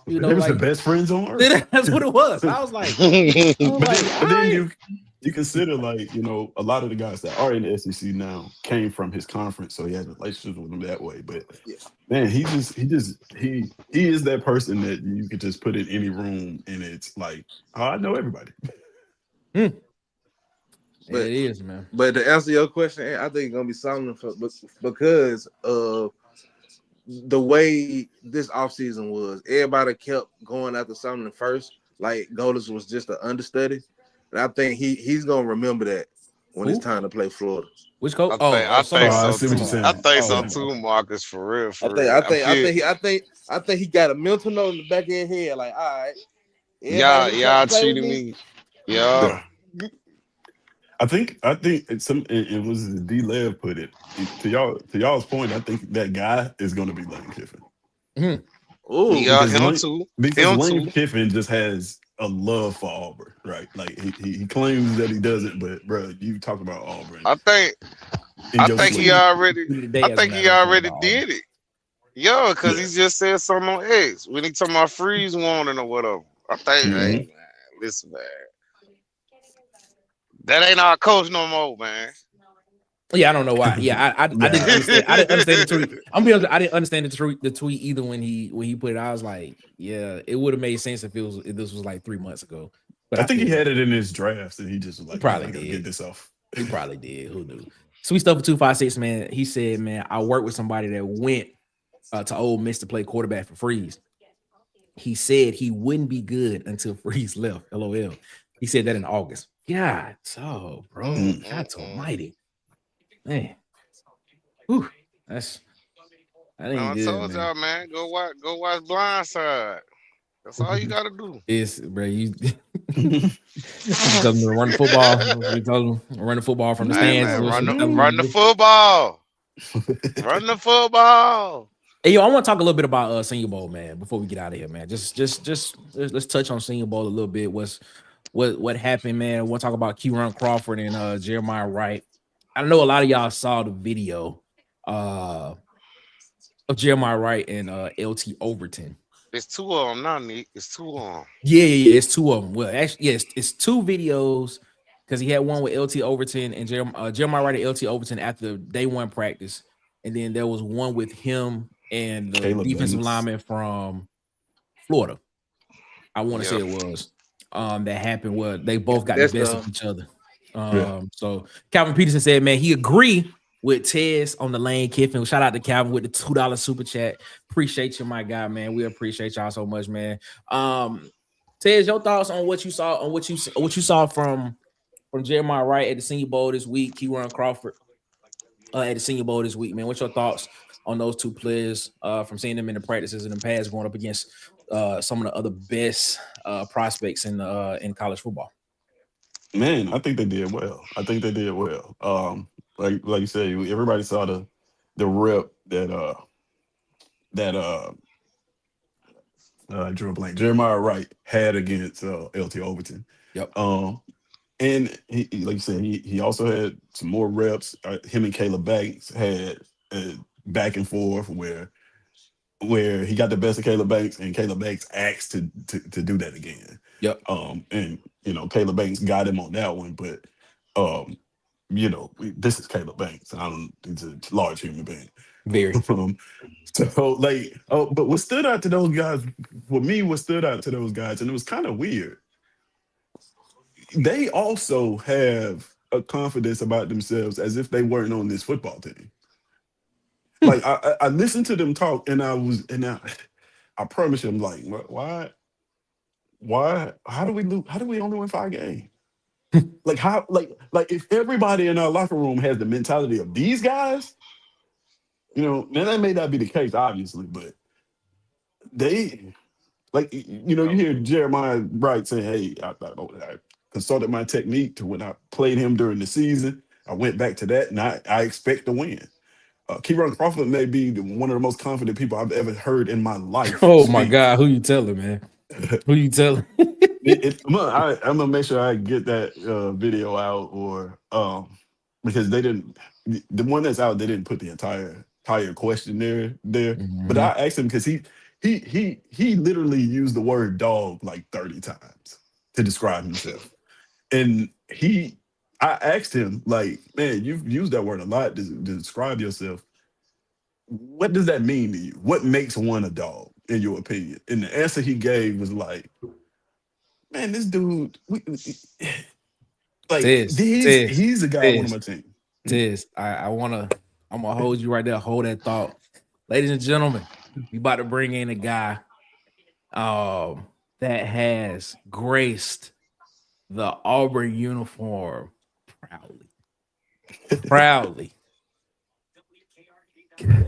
you know, They was the like best friends on earth. that's what it was. I was like, all But then right. you consider like, you know, a lot of the guys that are in the SEC now came from his conference, so he has relationships with them that way. But man, he is that person that you could just put in any room and it's like, oh, I know everybody. But It is, man. But to answer your question, I think it's gonna be something because of the way this offseason was. Everybody kept going after something first. Like Golders was just an understudy, and I think he's gonna remember that when it's time to play Florida. Which coach? I think I so see what too. you're saying. I think so Yeah. too, Marcus. For real, for I real. think he got a mental note in the back of his head, like, all right, Y'all play with cheating me. Yeah. Yeah. I think it was D Lev put it to y'all's point. I think that guy is going to be Lane Kiffin. Ooh, Yeah, Because him too. Lane Kiffin just has a love for Auburn, right? Like he claims that he doesn't, but bro, you talk about Auburn. I think he already did it. Yeah, because he just said something on X when he talking about freeze warning or whatever. I think, hey, man, listen, man. That ain't our coach no more, man. Yeah, I don't know why. Yeah, I didn't understand. I didn't understand the tweet. I'm be honest, I didn't understand the tweet either when he put it. I was like, yeah, it would have made sense if this was like 3 months ago. But I think he had it in his drafts and he just was like, probably I gotta get this off. He probably did. Who knew? Sweet stuff for 256, man. He said, man, I worked with somebody that went to Ole Miss to play quarterback for Freeze. He said he wouldn't be good until Freeze left. LOL. He said that in August. God, so bro, God's almighty, man. Whew, I told y'all, man. Go watch Blindside. That's all you gotta do. It's bro, you tell them to run the football. We told them run the football from the stands. Man, run the football. Run the football. Hey, yo, I want to talk a little bit about Senior Bowl, man, before we get out of here, man. Just let's touch on Senior Bowl a little bit. What happened, man? We'll talk about Q-Ron Crawford and Jeremiah Wright. I know a lot of y'all saw the video of Jeremiah Wright and LT Overton. It's two of them now, Nick. It's two of them. Yeah, it's two of them. Well, actually, yes, it's two videos because he had one with LT Overton and Jeremiah Wright and LT Overton after day one practice, and then there was one with him and the defensive lineman from Florida. I want to say it was that happened where they both got the best of each other. So Calvin Peterson said, man, he agreed with Tez on the Lane Kiffin. Shout out to Calvin with the $2 super chat. Appreciate you, my guy, man. We appreciate y'all so much, man. Tez, your thoughts on what you saw from Jeremiah Wright at the Senior Bowl this week, Q-Ron Crawford at the Senior Bowl this week, man. What's your thoughts on those two players from seeing them in the practices in the past going up against some of the other best prospects in college football? Man, I think they did well. Like you said, everybody saw the rep that drew a blank. Jeremiah Wright had against LT Overton. Yep. And he, like you said, he also had some more reps. Him and Caleb Banks had back and forth where he got the best of Caleb Banks, and Caleb Banks asked to do that again. Yep. And Caleb Banks got him on that one, but this is Caleb Banks. He's a large human being. Very. But what stood out to those guys, and it was kind of weird. They also have a confidence about themselves as if they weren't on this football team. Like I listened to them talk, and I promise you, I'm like, how do we lose? How do we only win 5 games? Like how like if everybody in our locker room has the mentality of these guys, now that may not be the case, obviously, but they you hear Jeremiah Bright saying, "Hey, I consulted my technique to when I played him during the season. I went back to that, and I expect to win." Kieran Crawford may be one of the most confident people I've ever heard in my life Oh my speak. God, who you telling, man? Who you telling? I'm gonna make sure I get that video out, or because they didn't, the one that's out, they didn't put the entire question there. But I asked him because he literally used the word dog like 30 times to describe himself, and I asked him, like, man, you've used that word a lot to describe yourself. What does that mean to you? What makes one a dog, in your opinion? And the answer he gave was like, man, this dude, like he's a guy I want on my team. I'm gonna hold you right there. Hold that thought, ladies and gentlemen. We about to bring in a guy, that has graced the Auburn uniform proudly.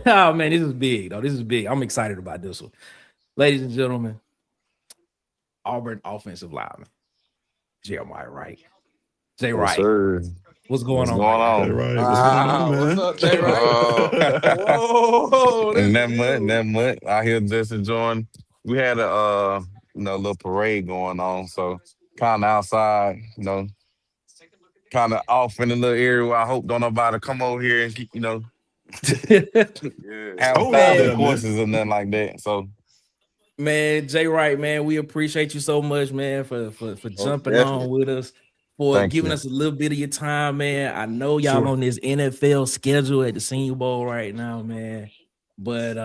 Oh man, this is big. Though this is big. I'm excited about this one, ladies and gentlemen. Auburn offensive lineman Jeremiah Wright. Jay Wright. Sir. What's going on? Jay Wright, what's going on, man? What's up, Jay Wright? Whoa, and that much. I hear just enjoying. We had a little parade going on, so kind of outside, kind of off in a little area where I hope don't nobody come over here and keep, have thousand courses or nothing like that. So. Man, Jay Wright, man, we appreciate you so much, man, for jumping on with us, for giving us a little bit of your time, man. I know y'all on this NFL schedule at the Senior Bowl right now, man. But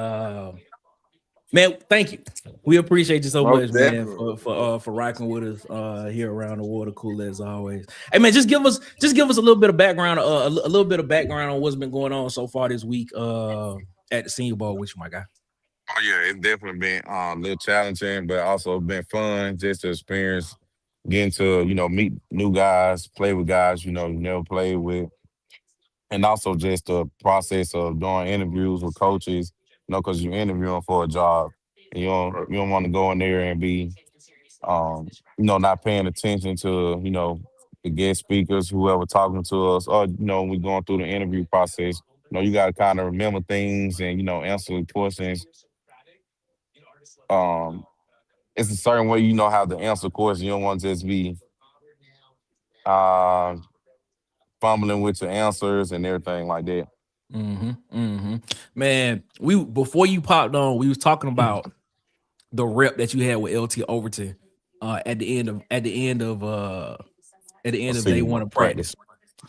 man, thank you. We appreciate you so much, man, for rocking with us here around the water cooler as always. Hey man, just give us a little bit of background, a little bit of background on what's been going on so far this week at the Senior Bowl with you, my guy. Oh yeah, it's definitely been a little challenging, but also been fun just to experience, getting to meet new guys, play with guys you never played with, and also just the process of doing interviews with coaches, because you're interviewing for a job, and you don't want to go in there and be not paying attention to the guest speakers, whoever talking to us, or when we going through the interview process, you got to kind of remember things and answer questions. It's a certain way how to answer questions. You don't want to just be fumbling with your answers and everything like that. Man, before you popped on, we was talking about the rep that you had with LT Overton at the end of day one of practice.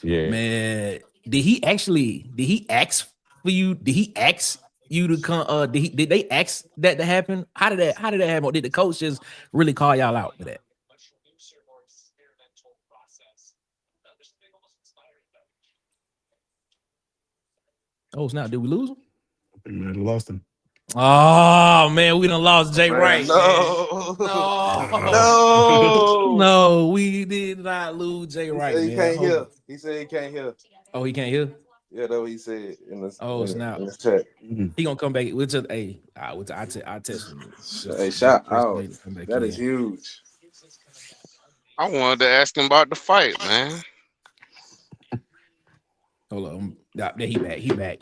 Yeah, man, did he ask for you? Did he ask you to come? Did they ask that to happen? How did that happen? Or did the coach just really call y'all out for that? Oh snap! Did we lose him? We might have lost him. Oh man, we done lost Jay Wright. No, we did not lose Jay Wright. He can't hear. He said he can't hear. Oh, he can't hear. Yeah, that's what he said in the snap. In the chat. He gonna come back. We'll just I test him. Hey, shout out. That is huge. I wanted to ask him about the fight, man. Hold on. Yeah, he back.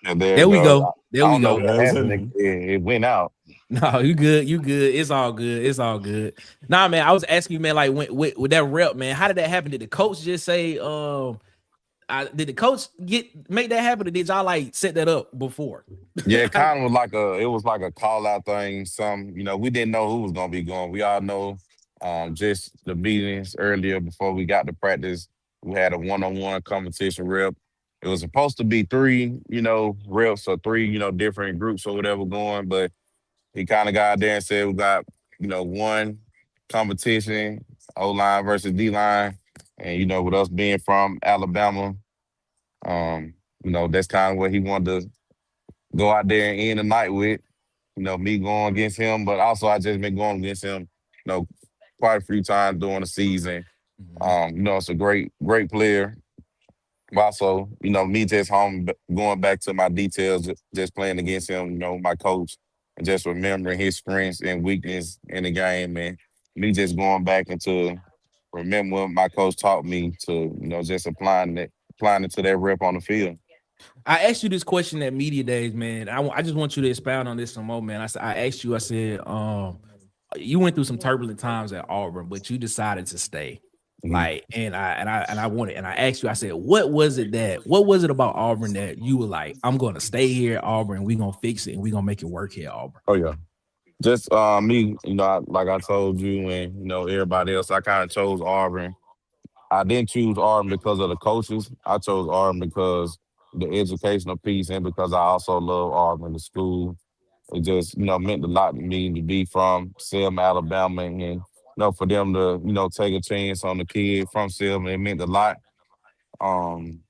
And there we go. It went out. No, you good. It's all good. Nah, man, I was asking you, man, like with that rep, man, how did that happen? Did the coach just say, did the coach make that happen, or did y'all like set that up before? Yeah, it kind of was like a call out thing. We didn't know who was gonna be going. We all know just the meetings earlier before we got to practice. We had a one-on-one competition rep. It was supposed to be 3, reps or 3, different groups or whatever going, but he kind of got there and said we got, 1 competition, O line versus D line, and with us being from Alabama, that's kind of what he wanted to go out there and end the night with. Me going against him, but also I just been going against him, quite a few times during the season. Mhm. It's a great player. But also, me just going back to my details, just playing against him, my coach, and just remembering his strengths and weakness in the game, and me just going back into remember what my coach taught me to, just applying it to that rep on the field. I asked you this question at media days, man. I just want you to expound on this some more, man. I asked you. I said, you went through some turbulent times at Auburn, but you decided to stay. Mhm. Like, and I wanted, and I asked you. I said, what was it about Auburn that you were like, I'm going to stay here at Auburn. We gonna fix it, and we gonna make it work here at Auburn. Oh yeah. Just me, like I told you and everybody else, I kind of chose Auburn. I didn't choose Auburn because of the coaches. I chose Auburn because the educational piece and because I also love Auburn, the school. It just, meant a lot to me to be from Selma, Alabama, and for them to, take a chance on the kid from Selma. It meant a lot. Um,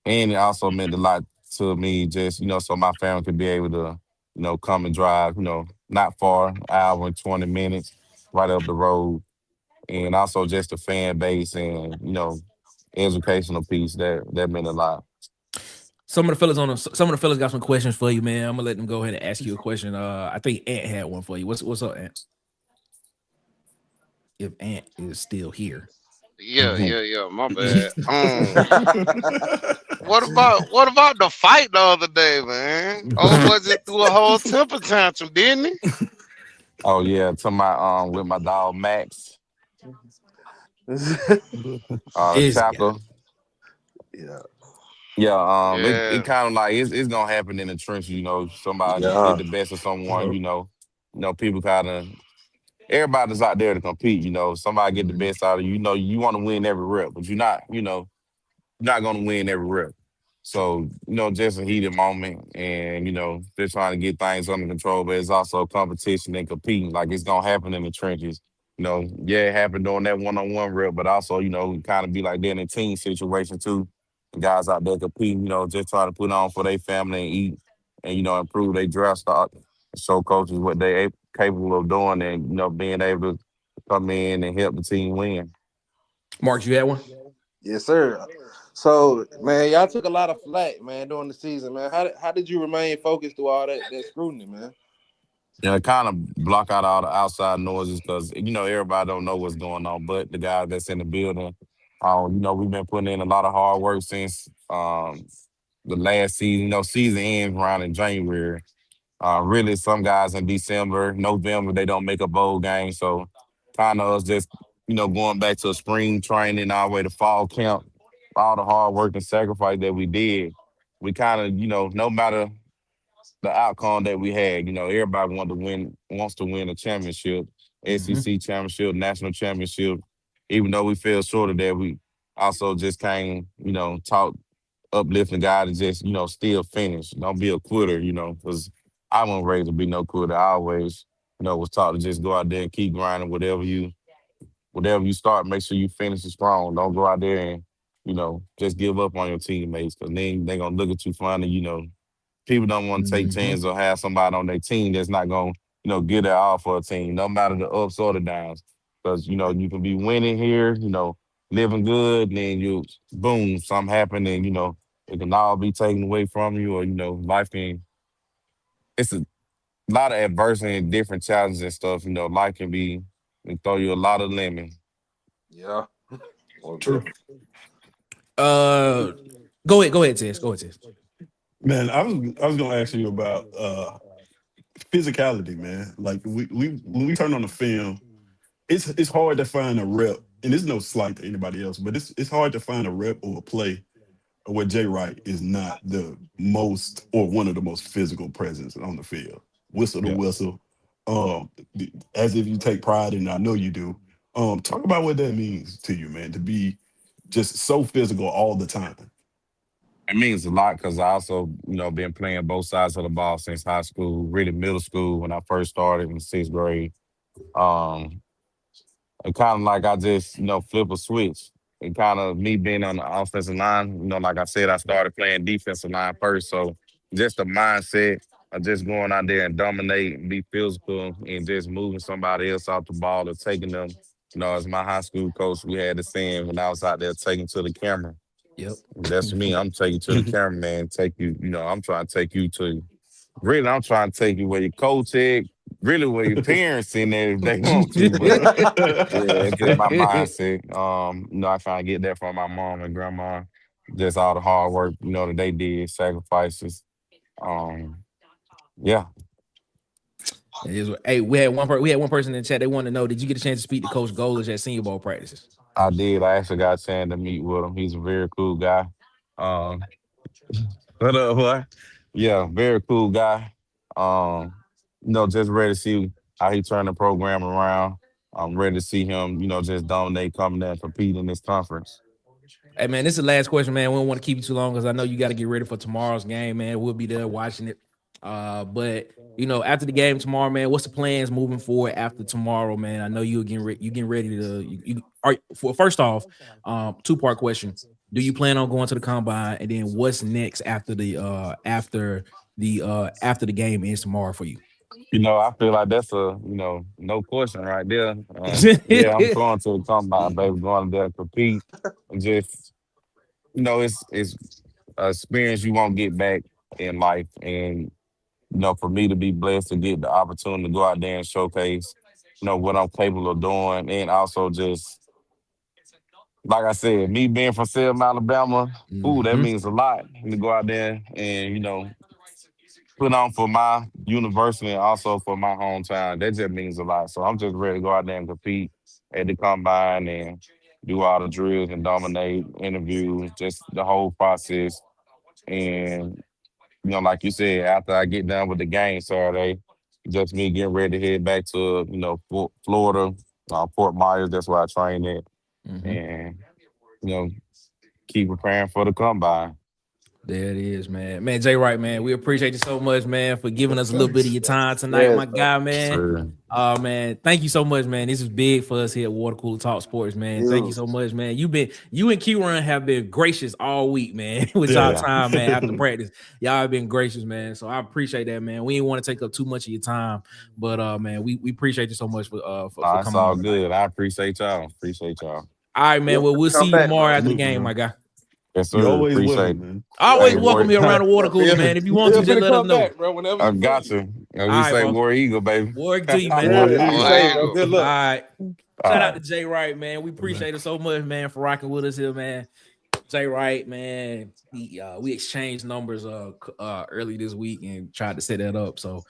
and it also meant a lot to me just, so my family could be able to, come and drive, not far, hour and 20 minutes right up the road. And also just the fan base and, educational piece that meant a lot. Some of the fellas got some questions for you, man. I'm gonna let them go ahead and ask you a question. I think Ant had one for you. What's up, Ant? If Ant is still here. Yeah, yeah, yeah. My bad. What about the fight the other day, man? Oh, was it through a whole temper tantrum, didn't he? Oh yeah, to my with my dog Max, This guy. Chaka. Yeah, Yeah, it Yeah. kind of like it's gonna happen in the trenches. Somebody get yeah. the best of someone. Uh-huh. People kind of everybody's out there to compete. Somebody get the Mhm. best out of you. You want to win every rep, but you're not. Not going to win every rep. So, just a heated moment and, just trying to get things under control, but it's also competition and competing. Like it's going to happen in the trenches. Yeah, it happened during that one-on-one rep, but also, kind of be like that in a team situation too. The guys out there competing, just trying to put on for their family and eat and, improve their draft stock. Show coaches what they capable of doing and, being able to come in and help the team win. Mark, you had one? Yes, sir. So, man, y'all took a lot of flack, man, during the season, man. How did you remain focused through all that scrutiny, man? Kind of block out all the outside noises because everybody don't know what's going on, but the guys that's in the building. We've been putting in a lot of hard work since the last season. Season ends around in January. Really, some guys in December, November, they don't make a bowl game, so kind of us just going back to spring training all the way to fall camp. All the hard work and sacrifice that we did, we kind of no matter the outcome that we had. Everybody wants to win a championship, Mhm. SEC championship, national championship. Even though we fell short of that, we also just came, talk uplifting guy to just, still finish. Don't be a quitter, because I wasn't raised to be no quitter. I always, was taught to just go out there and keep grinding whatever you start, make sure you finish it strong. Don't go out there and, just give up on your teammates because then they gonna look at you funny, people don't want to take Mhm. chances or have somebody on their team that's not going to, get it all for a team, no matter the ups or the downs. Because, you can be winning here, living good, and then boom, something happen and, it can all be taken away from you or, life it's a lot of adversity and different challenges and stuff. Life can throw you a lot of lemons. Yeah, most True. definitely. Uh, go ahead, Tess. Go ahead, Tess. Man, I was gonna ask you about physicality, man. Like we when we turn on the film, it's hard to find a rep, and it's no slight to anybody else, but it's hard to find a rep or a play where Jay Wright is not the most or one of the most physical presence on the field. Whistle to Yeah. whistle, as if you take pride in it. I know you do. Talk about what that means to you, man, to be just so physical all the time. It means a lot because I also, been playing both sides of the ball since high school, really middle school when I first started in sixth grade. Um, And kind of like I just, flip a switch. And kind of me being on the offensive line, like I said, I started playing defensive line first. So just the mindset of just going out there and dominate and be physical and just moving somebody else off the ball or taking them. As my high school coach, we had the saying when I was out there taking to the camera. Yep. That's me. I'm taking to the camera, man. Take you, I'm trying to take you to, really, I'm trying to take you where your coach at, really where your parents in there if they want to. But yeah, it's just my mindset. I try to get that from my mom and grandma. Just all the hard work, that they did, sacrifices. Yeah. Hey, we had one person in the chat. They wanted to know, did you get a chance to speak to Coach Golesh at Senior Bowl practices? I did. I actually got a chance to meet with him. He's a very cool guy. What up, boy? Yeah, very cool guy. Just ready to see how he turned the program around. I'm ready to see him, just dominate, coming there and compete in this conference. Hey, man, this is the last question, man. We don't want to keep you too long because I know you got to get ready for tomorrow's game, man. We'll be there watching it. But after the game tomorrow, man, what's the plans moving forward after tomorrow, man? I know you're getting ready to. First off, 2-part question: do you plan on going to the combine, and then what's next after the game ends tomorrow for you? I feel like that's a no question right there. Yeah, I'm going to the combine, baby, going there to compete, and just it's an experience you won't get back in life, and for me to be blessed to get the opportunity to go out there and showcase, what I'm capable of doing. And also just, like I said, me being from Selma, Alabama, that means a lot to go out there and, put on for my university and also for my hometown. That just means a lot. So I'm just ready to go out there and compete at the combine and do all the drills and dominate, interviews, just the whole process. And like you said, after I get done with the game Saturday, just me getting ready to head back to, Florida, Fort Myers. That's where I train at. And, keep preparing for the combine. There it is, man. Man, Jay Wright, man, we appreciate you so much, man, for giving us a little bit of your time tonight, my guy, man. Sure. Man, thank you so much, man. This is big for us here at Water Cooler Talk Sports, man. Thank you so much, man. You and Q-Run have been gracious all week, man, with y'all time, man, after practice. Y'all have been gracious, man. So I appreciate that, man. We didn't want to take up too much of your time, but man, we appreciate you so much for coming. It's all good. I appreciate y'all. All right, man. Well, we'll see you tomorrow after the game, my guy. Yes, sir. You always appreciate welcome, it. man. Always welcome me around the water cooler, man. If you want to, just let us know. Back, bro, whenever I got you. We say War Eagle, baby. War to you, man. Good luck. All right. Shout out to Jay Wright, man. We appreciate it so much, man, for rocking with us here, man. Jay Wright, man. We exchanged numbers early this week and tried to set that up. So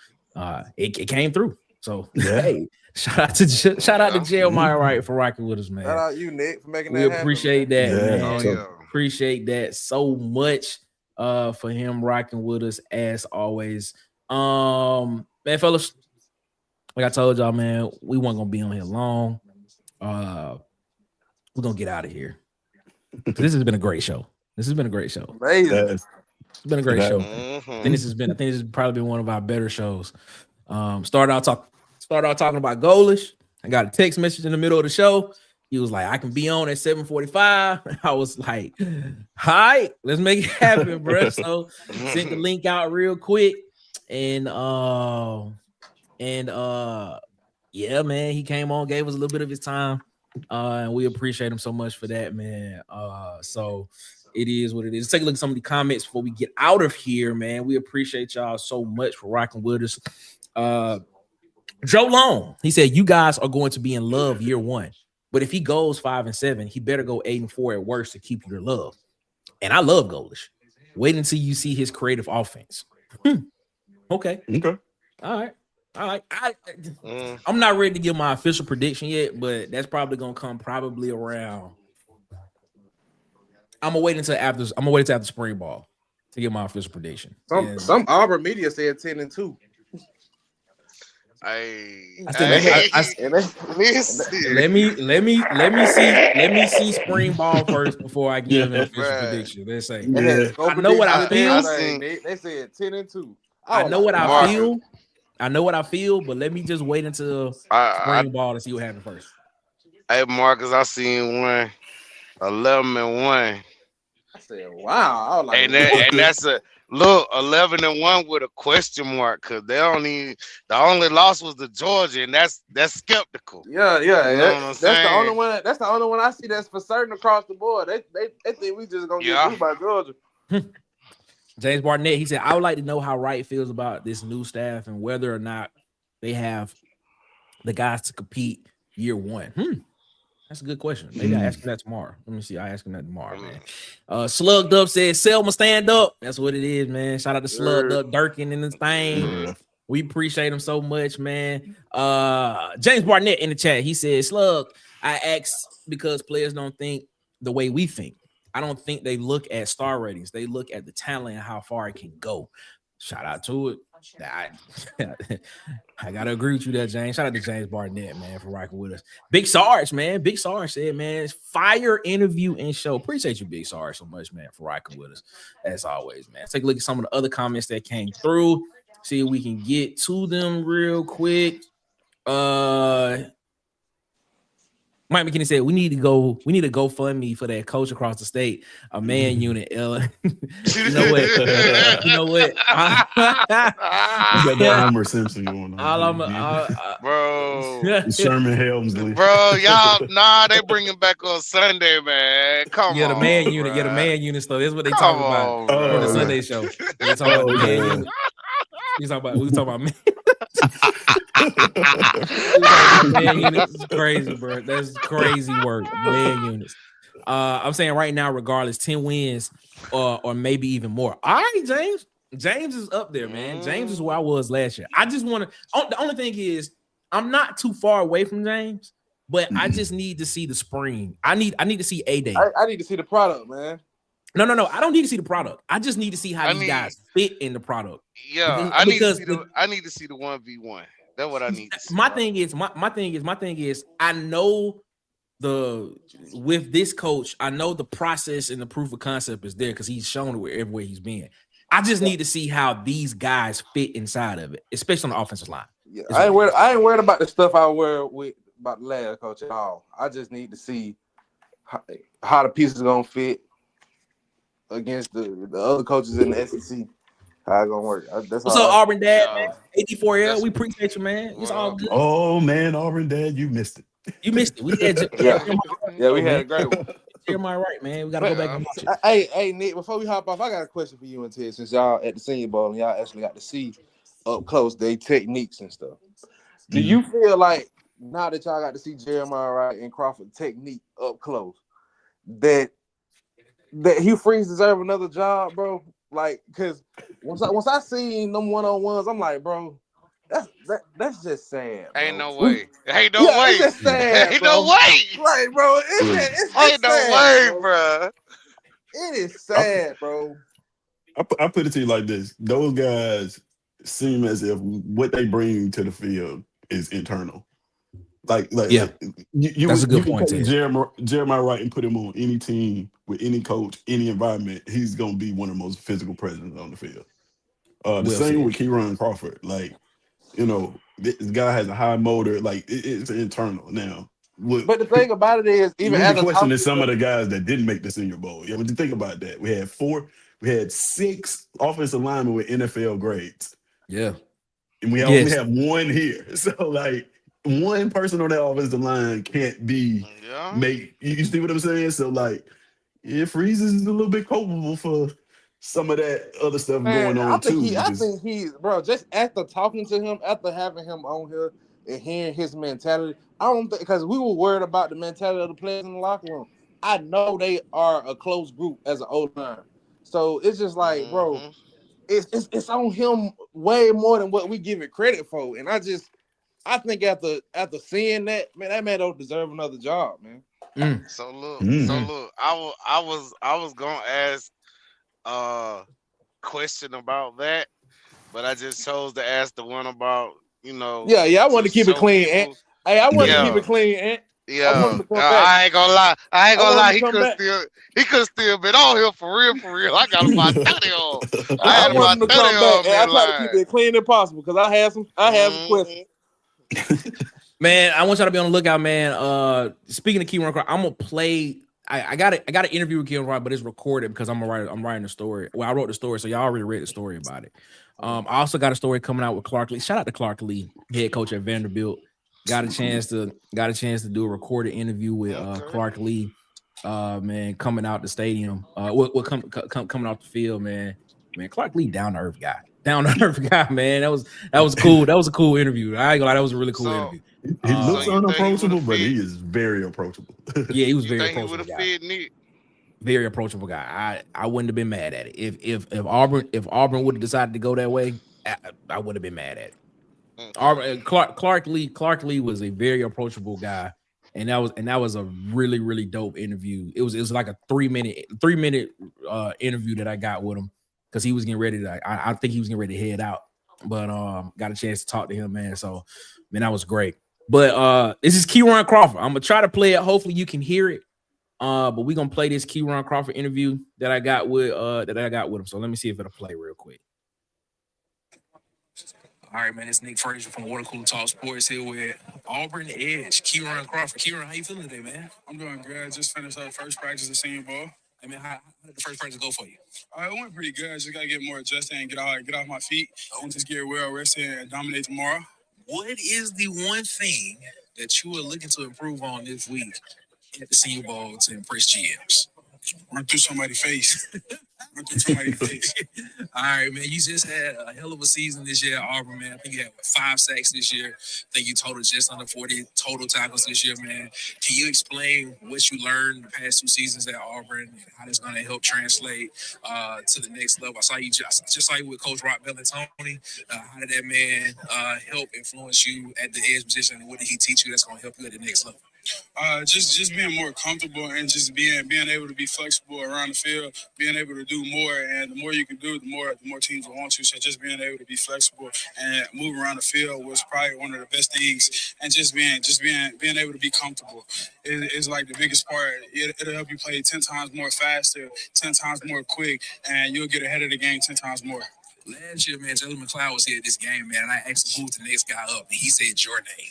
it came through. So hey, shout out to Jeremiah Wright for rocking with us, man. Shout out you, Nick, for making that We happen. appreciate that, man. Appreciate that so much for him rocking with us as always. Man, fellas, like I told y'all, man, we weren't gonna be on here long. We're gonna get out of here. This has been a great show. Amazing. It's been a great show. I think this has probably been one of our better shows. Started out talking about Golesh. I got a text message in the middle of the show. He was like, I can be on at 7:45. I was like, all right, let's make it happen, bro. So sent the link out real quick. And yeah, man, he came on, gave us a little bit of his time. And we appreciate him so much for that, man. So it is what it is. Let's take a look at some of the comments before we get out of here, man. We appreciate y'all so much for rocking with us. Joe Long, he said, you guys are going to be in love year one. But if he goes 5-7, he better go 8-4 at worst to keep your love. And I love Golesh. Wait until you see his creative offense. Okay. All right. I'm not ready to give my official prediction yet, but that's probably gonna come probably around. I'm gonna wait until after spring ball to give my official prediction. Some Auburn media said 10-2. Let me see spring ball first before I give an official prediction. Let's say I know what I feel. They said 10-2. I know what I feel. I know what I feel, but let me just wait until spring ball to see what happens first. Hey Marcus, I seen one 11-1. I said, wow. I was like, And that's a look 11-1 with a question mark because they only the only loss was to Georgia, and that's skeptical. yeah. You know what I'm That's the only saying? one. That's the only one I see that's for certain across the board. They think we just gonna get Yeah. through by Georgia. James Barnett, he said, I would like to know how Wright feels about this new staff and whether or not they have the guys to compete year one. That's a good question. Maybe I ask him that tomorrow. Let me see. I ask him that tomorrow, man. Slugged Up says, Selma, stand up. That's what it is, man. Shout out to Slugged Up, Durkin and this thing. We appreciate him so much, man. James Barnett in the chat, he said, Slug, I asked because players don't think the way we think. I don't think they look at star ratings. They look at the talent and how far it can go. Shout out to it. I gotta agree with you there, James. Shout out to James Barnett, man, for rocking with us. Big Sarge, man. Big Sarge said, man, it's fire interview and show. Appreciate you, Big Sarge, so much, man, for rocking with us. As always, man. Let's take a look at some of the other comments that came through. See if we can get to them real quick. Mike McKinney said, we need to go fund me for that coach across the state, a man unit. You know what? You know what? You got that Homer Simpson going on. Bro. Sherman Helmsley. Bro, y'all, they bringing back on Sunday, man. Come on. The man unit. Bro. Yeah, the man unit stuff. That's what they talk about on the Sunday show. They talk about the man unit. We talk about man. Man units is crazy, bro. That's crazy work. Man units. I'm saying right now, regardless, 10 wins or maybe even more. All right, James. James is up there, man. James is where I was last year. I just want to. The only thing is, I'm not too far away from James, but I just need to see the spring. I need to see A-Day. I need to see the product, man. No. I don't need to see the product. I just need to see how these guys fit in the product. Yeah, I need to see the 1v1. That's what I need to see. My thing is, I know with this coach, I know the process and the proof of concept is there because he's shown it everywhere he's been. I just need to see how these guys fit inside of it, especially on the offensive line. Yeah, I ain't worried about the stuff I wear with about the last coach at all. I just need to see how the pieces are gonna fit against the other coaches in the SEC. How it gonna work? That's What's up, Auburn Dad, man? 84L, we appreciate you, man. It's all good. Oh man, Auburn Dad, you missed it. You missed it. We had we had a great one. Jeremiah Wright, man. We gotta go back and watch it. Hey, Nick, before we hop off, I got a question for you and Ted. Since y'all at the Senior Bowl and y'all actually got to see up close their techniques and stuff, do you feel like now that y'all got to see Jeremiah Wright and Crawford technique up close, that Hugh Freeze deserve another job, bro? Like, cause once I seen them one-on-ones, I'm like, bro, that's just sad. Bro. Ain't no way. Ain't no way. It's just sad, ain't bro. no way. Right, bro. It's ain't no sad, way, bro. It is sad, bro. I put it to you like this: those guys seem as if what they bring to the field is internal. Like yeah, that's a good point. Jeremiah Wright and put him on any team with any coach, any environment, he's gonna be one of the most physical presence on the field. The same with Kieran Crawford. Like, you know, this guy has a high motor. Like it's internal now. But the thing about it is, even as the question is some of the guys that didn't make the Senior Bowl. Yeah, but you think about that. We had 6 offensive linemen with NFL grades. Yeah, and we only have one here. So like, one person on that offensive line can't be make. You see what I'm saying? So like, Freeze is a little bit culpable for some of that other stuff going on too. I think he's bro. Just after talking to him, after having him on here and hearing his mentality, I don't think because we were worried about the mentality of the players in the locker room. I know they are a close group as an old line, so it's just like, bro, it's on him way more than what we give it credit for, and I think after seeing that, man, that man don't deserve another job, man. So look, I was gonna ask a question about that, but I just chose to ask the one about, you know. Yeah, I wanted to keep it clean, Ant. Hey, I wanted to keep it clean, Ant. Yeah, I ain't gonna lie. He could still been on here for real. I got about 30 on. I wanted to come back, and I tried to keep it clean as possible because I had some questions. Man, I want y'all to be on the lookout, man. Speaking of Keyron Crawford, I'm gonna play. I got an interview with Keyron Crawford, but it's recorded because I'm writing a story. Well, I wrote the story, so y'all already read the story about it. I also got a story coming out with Clark Lee. Shout out to Clark Lee, head coach at Vanderbilt. Got a chance to do a recorded interview with Clark Lee. Man, coming out the stadium. Coming off the field, man. Man, Clark Lee, down to earth guy. Down to earth guy, man. That was cool. That was a cool interview. I ain't gonna lie, that was a really cool interview. He looks you think he unapproachable, would've but he fit? is very approachable. Yeah, he was You very think he would approachable have guy. fit Nick? Very approachable guy. I wouldn't have been mad at it. If Auburn would have decided to go that way, I would have been mad at it. Okay. Clark Lee was a very approachable guy, and that was a really, really dope interview. It was like a 3-minute interview that I got with him because he was getting ready to. I think he was getting ready to head out, but got a chance to talk to him, man. So, man, that was great. But this is Keyron Crawford. I'm gonna try to play it. Hopefully, you can hear it. But we're gonna play this Keyron Crawford interview that I got with him. So let me see if it'll play real quick. All right, man. It's Nick Frazier from Water Cooler Talk Sports here with Auburn Edge, Keyron Crawford. Keyron, how you feeling today, man? I'm doing good. Just finished our first practice of senior ball. I mean, how did the first practice go for you? It went pretty good. I just gotta get more adjusted and get off my feet and just get well rested and dominate tomorrow. What is the one thing that you are looking to improve on this week at the Senior Bowl to impress GMs? Run through somebody's face. Run through somebody's face. All right, man. You just had a hell of a season this year at Auburn, man. I think you had 5 sacks this year. I think you totaled just under 40 total tackles this year, man. Can you explain what you learned the past 2 seasons at Auburn and how that's going to help translate to the next level? I saw you just saw you with Coach Rock Bellantoni. How did that man help influence you at the edge position, and what did he teach you that's going to help you at the next level? Just being more comfortable and just being able to be flexible around the field, being able to do more, and the more you can do, the more teams will want you. So just being able to be flexible and move around the field was probably one of the best things. And just being able to be comfortable is like the biggest part. It'll help you play 10 times more faster, 10 times more quick, and you'll get ahead of the game 10 times more. Last year, man, Jalen McLeod was here at this game, man, and I asked him who's the next guy up, and he said your name.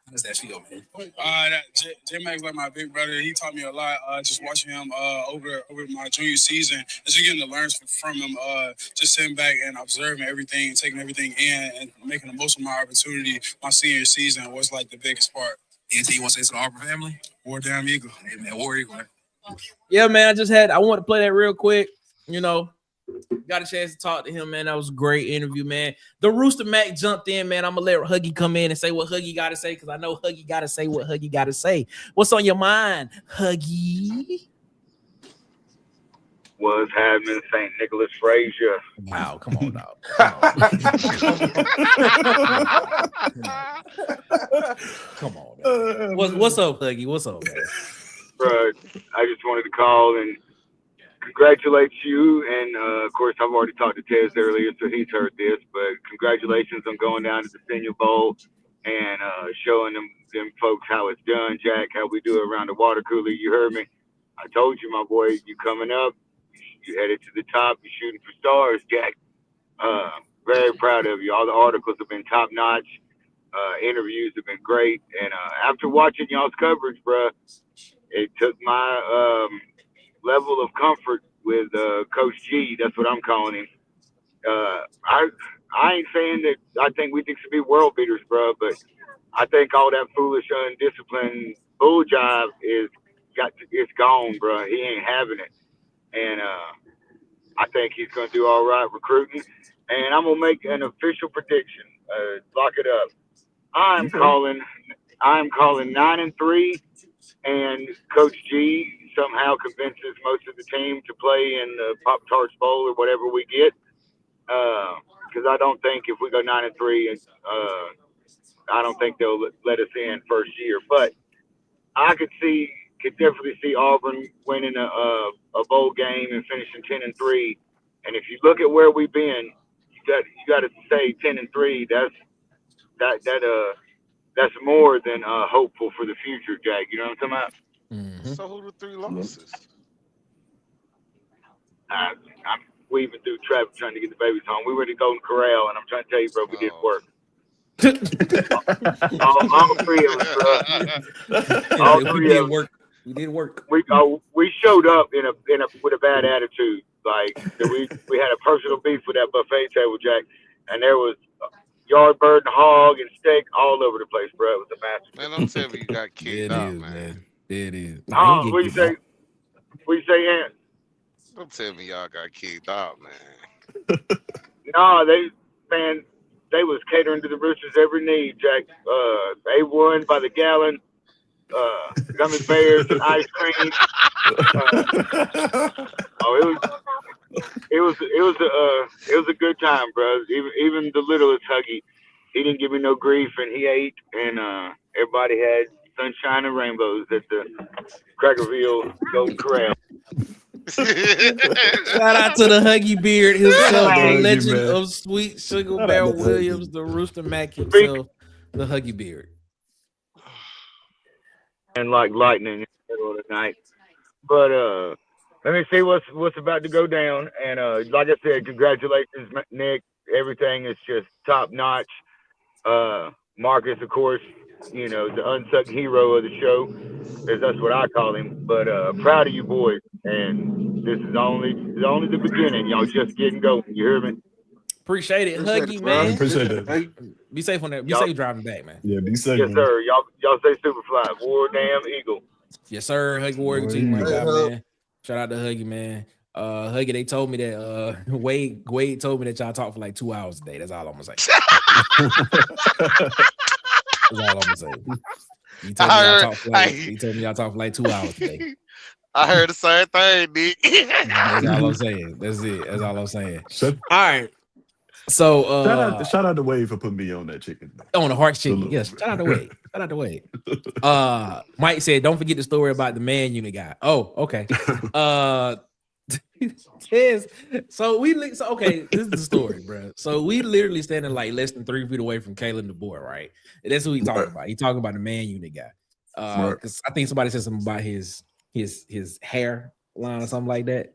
How does that feel, man? J-Mac's like my big brother. He taught me a lot. Just watching him over my junior season, just getting to learn from him. Just sitting back and observing everything, taking everything in, and making the most of my opportunity. My senior season was like the biggest part. Anything you want to say to the Auburn family? War damn Eagle. Hey, man, War Eagle. Yeah, man. I want to play that real quick. You know, got a chance to talk to him, man. That was a great interview, man. The Rooster Mac jumped in, man. I'm gonna let Huggy come in and say what Huggy got to say, because I know Huggy got to say what Huggy got to say. What's on your mind, Huggy? What's happening, St. Nicholas Frazier? Wow, come on, dog. Come on, man. What's up, Huggy? What's up, man? Bro, I just wanted to call and congratulate you. And, of course, I've already talked to Tez earlier, so he's heard this. But congratulations on going down to the Senior Bowl and showing them folks how it's done, Jack, how we do it around the water cooler. You heard me. I told you, my boy, you coming up. You headed to the top. You're shooting for stars, Jack. Very proud of you. All the articles have been top-notch. Interviews have been great. And after watching y'all's coverage, bro, it took my level of comfort with Coach G. That's what I'm calling him. I ain't saying that I think we should be world beaters, bro, but I think all that foolish, undisciplined bull jive it's gone, bro. He ain't having it. And I think he's going to do all right recruiting. And I'm going to make an official prediction. Lock it up. I'm calling 9-3, and Coach G somehow convinces most of the team to play in the Pop-Tarts Bowl or whatever we get. Because I don't think if we go 9-3, I don't think they'll let us in first year. But I could definitely see Auburn winning a bowl game and finishing 10-3. And if you look at where we've been, you got to say 10-3. That's more than hopeful for the future, Jack. You know what I'm talking about? Mm-hmm. So who the 3 losses? I'm weaving through traffic trying to get the babies home. We were in the Golden Corral, and I'm trying to tell you, bro, we did work. All three of us, bro. All We three did of us. work. We did work. We showed up with a bad attitude. Like we had a personal beef with that buffet table, Jack, and there was yardbird and hog and steak all over the place, bro. It was a masterpiece. Man, don't tell me you got Yeah, kicked it out, is, man. It is. Nah, he What get you kicked say? out. What you say, Ant? Don't tell me y'all got kicked out, man. No, they was catering to the Roosters every need, Jack. They won by the gallon. Gummy bears and ice cream. Oh, it was a good time, bro. Even the littlest Huggy, he didn't give me no grief, and he ate, and everybody had sunshine and rainbows at the Crackerville Golden Corral. Shout out to the Huggy Beard himself, the Huggy, legend man. of Sweet Sugar Shout out Bear to Williams, Huggy. the Rooster Mac himself, the Huggy Beard. And like lightning in the middle of the night. But let me see what's about to go down. And like I said, congratulations, Nick. Everything is just top notch. Marcus, of course, the unsung hero of the show, as that's what I call him. But proud of you boys. And this is only the beginning. Y'all just getting going. You hear me? Appreciate it, Huggy, it, bro. man. Appreciate that. Be safe on that. Be Y'all- safe driving back, man. Yeah, be safe. Yes, man. sir. Y'all stay super fly. War damn eagle. Yes, sir. Huggy Warrior Boy, team, my you guy, go. man. Shout out to Huggy, man. Huggy, they told me that Wade told me that y'all talk for like 2 hours a day. That's all I'm gonna say. That's all I'm gonna say. He told me y'all talk for like 2 hours a day. I heard the same thing, Nick. That's all I'm saying. That's it. That's all I'm saying. Shout All right. So shout out to Wade for putting me on that chicken. on the Hearts chicken. Salute. Yes, shout out to Wade. Shout out to Wade. Mike said, don't forget the story about the man unit guy. Oh, okay. Yes. So okay, this is the story, bro. So we literally standing like less than 3 feet away from Kalen DeBoer, right? And that's who he talking about. He talking about the man unit guy. Because I think somebody said something about his hair line or something like that.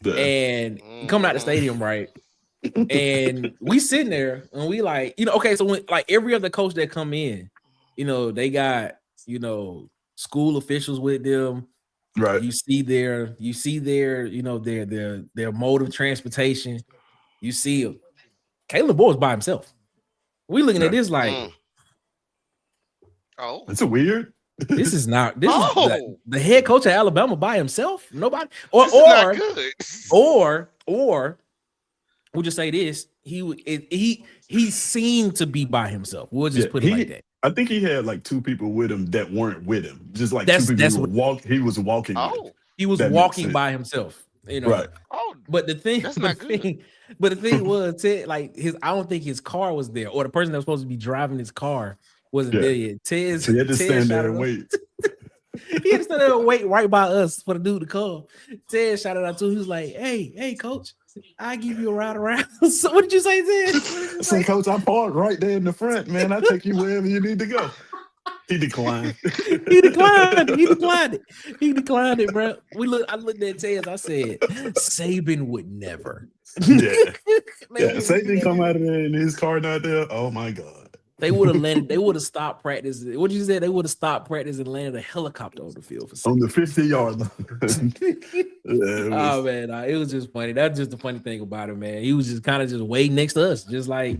And coming out the stadium, right? And we sitting there and we like, okay, so when like every other coach that come in, they got, school officials with them. Right. You see their, their mode of transportation. You see him. Caleb Boy's by himself. We looking at this like, Oh, It's a weird. this is not is the head coach of Alabama by himself. Nobody, this is not good. or we'll just say this: he seemed to be by himself. We'll just put it like that. I think he had like 2 people with him that weren't with him. Just like That's 2 people he was walking. Oh, with. He was That makes walking sense. by himself. Right. oh, But the thing, That's not good. But the thing was, Ted, like I don't think his car was there, or the person that was supposed to be driving his car wasn't there yet. So he had to stand there and wait. He had to stand there and wait right by us for the dude to come. Ted shouted out to him. He was like, hey, coach, I give you a ride around. So what did you say, Ted? I said, Coach, I parked right there in the front, man. I take you wherever you need to go. He declined. He declined it, bro. I looked at Ted. I said, Saban would never. Yeah. Saban come out of there and his car not there. Oh my God. They would have landed. They would have stopped practice. What did you say? They would have stopped practice and landed a helicopter on the field for on the 50-yard line. Oh man, it was just funny. That's just the funny thing about it, man. He was just kind of just waiting next to us, just like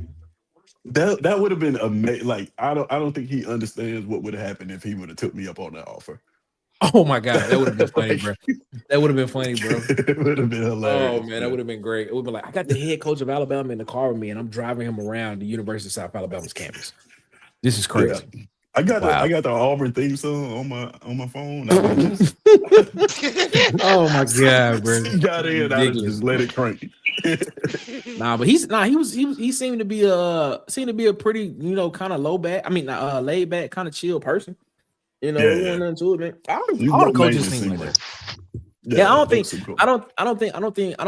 that would have been amazing. Like I don't think he understands what would have happened if he would have took me up on that offer. Oh my God, that would have been funny, bro. That would have been funny, bro. It would have been hilarious. Oh man, that would have been great. It would be like, I got the head coach of Alabama in the car with me, and I'm driving him around the University of South Alabama's campus. This is crazy. Yeah. I got the Auburn theme song on my phone. Oh my God, bro! He got in, I just let it crank. He seemed to be a pretty kind of laid back kind of chill person. Nothing to it, man. All the coaches seem like that. Yeah, I don't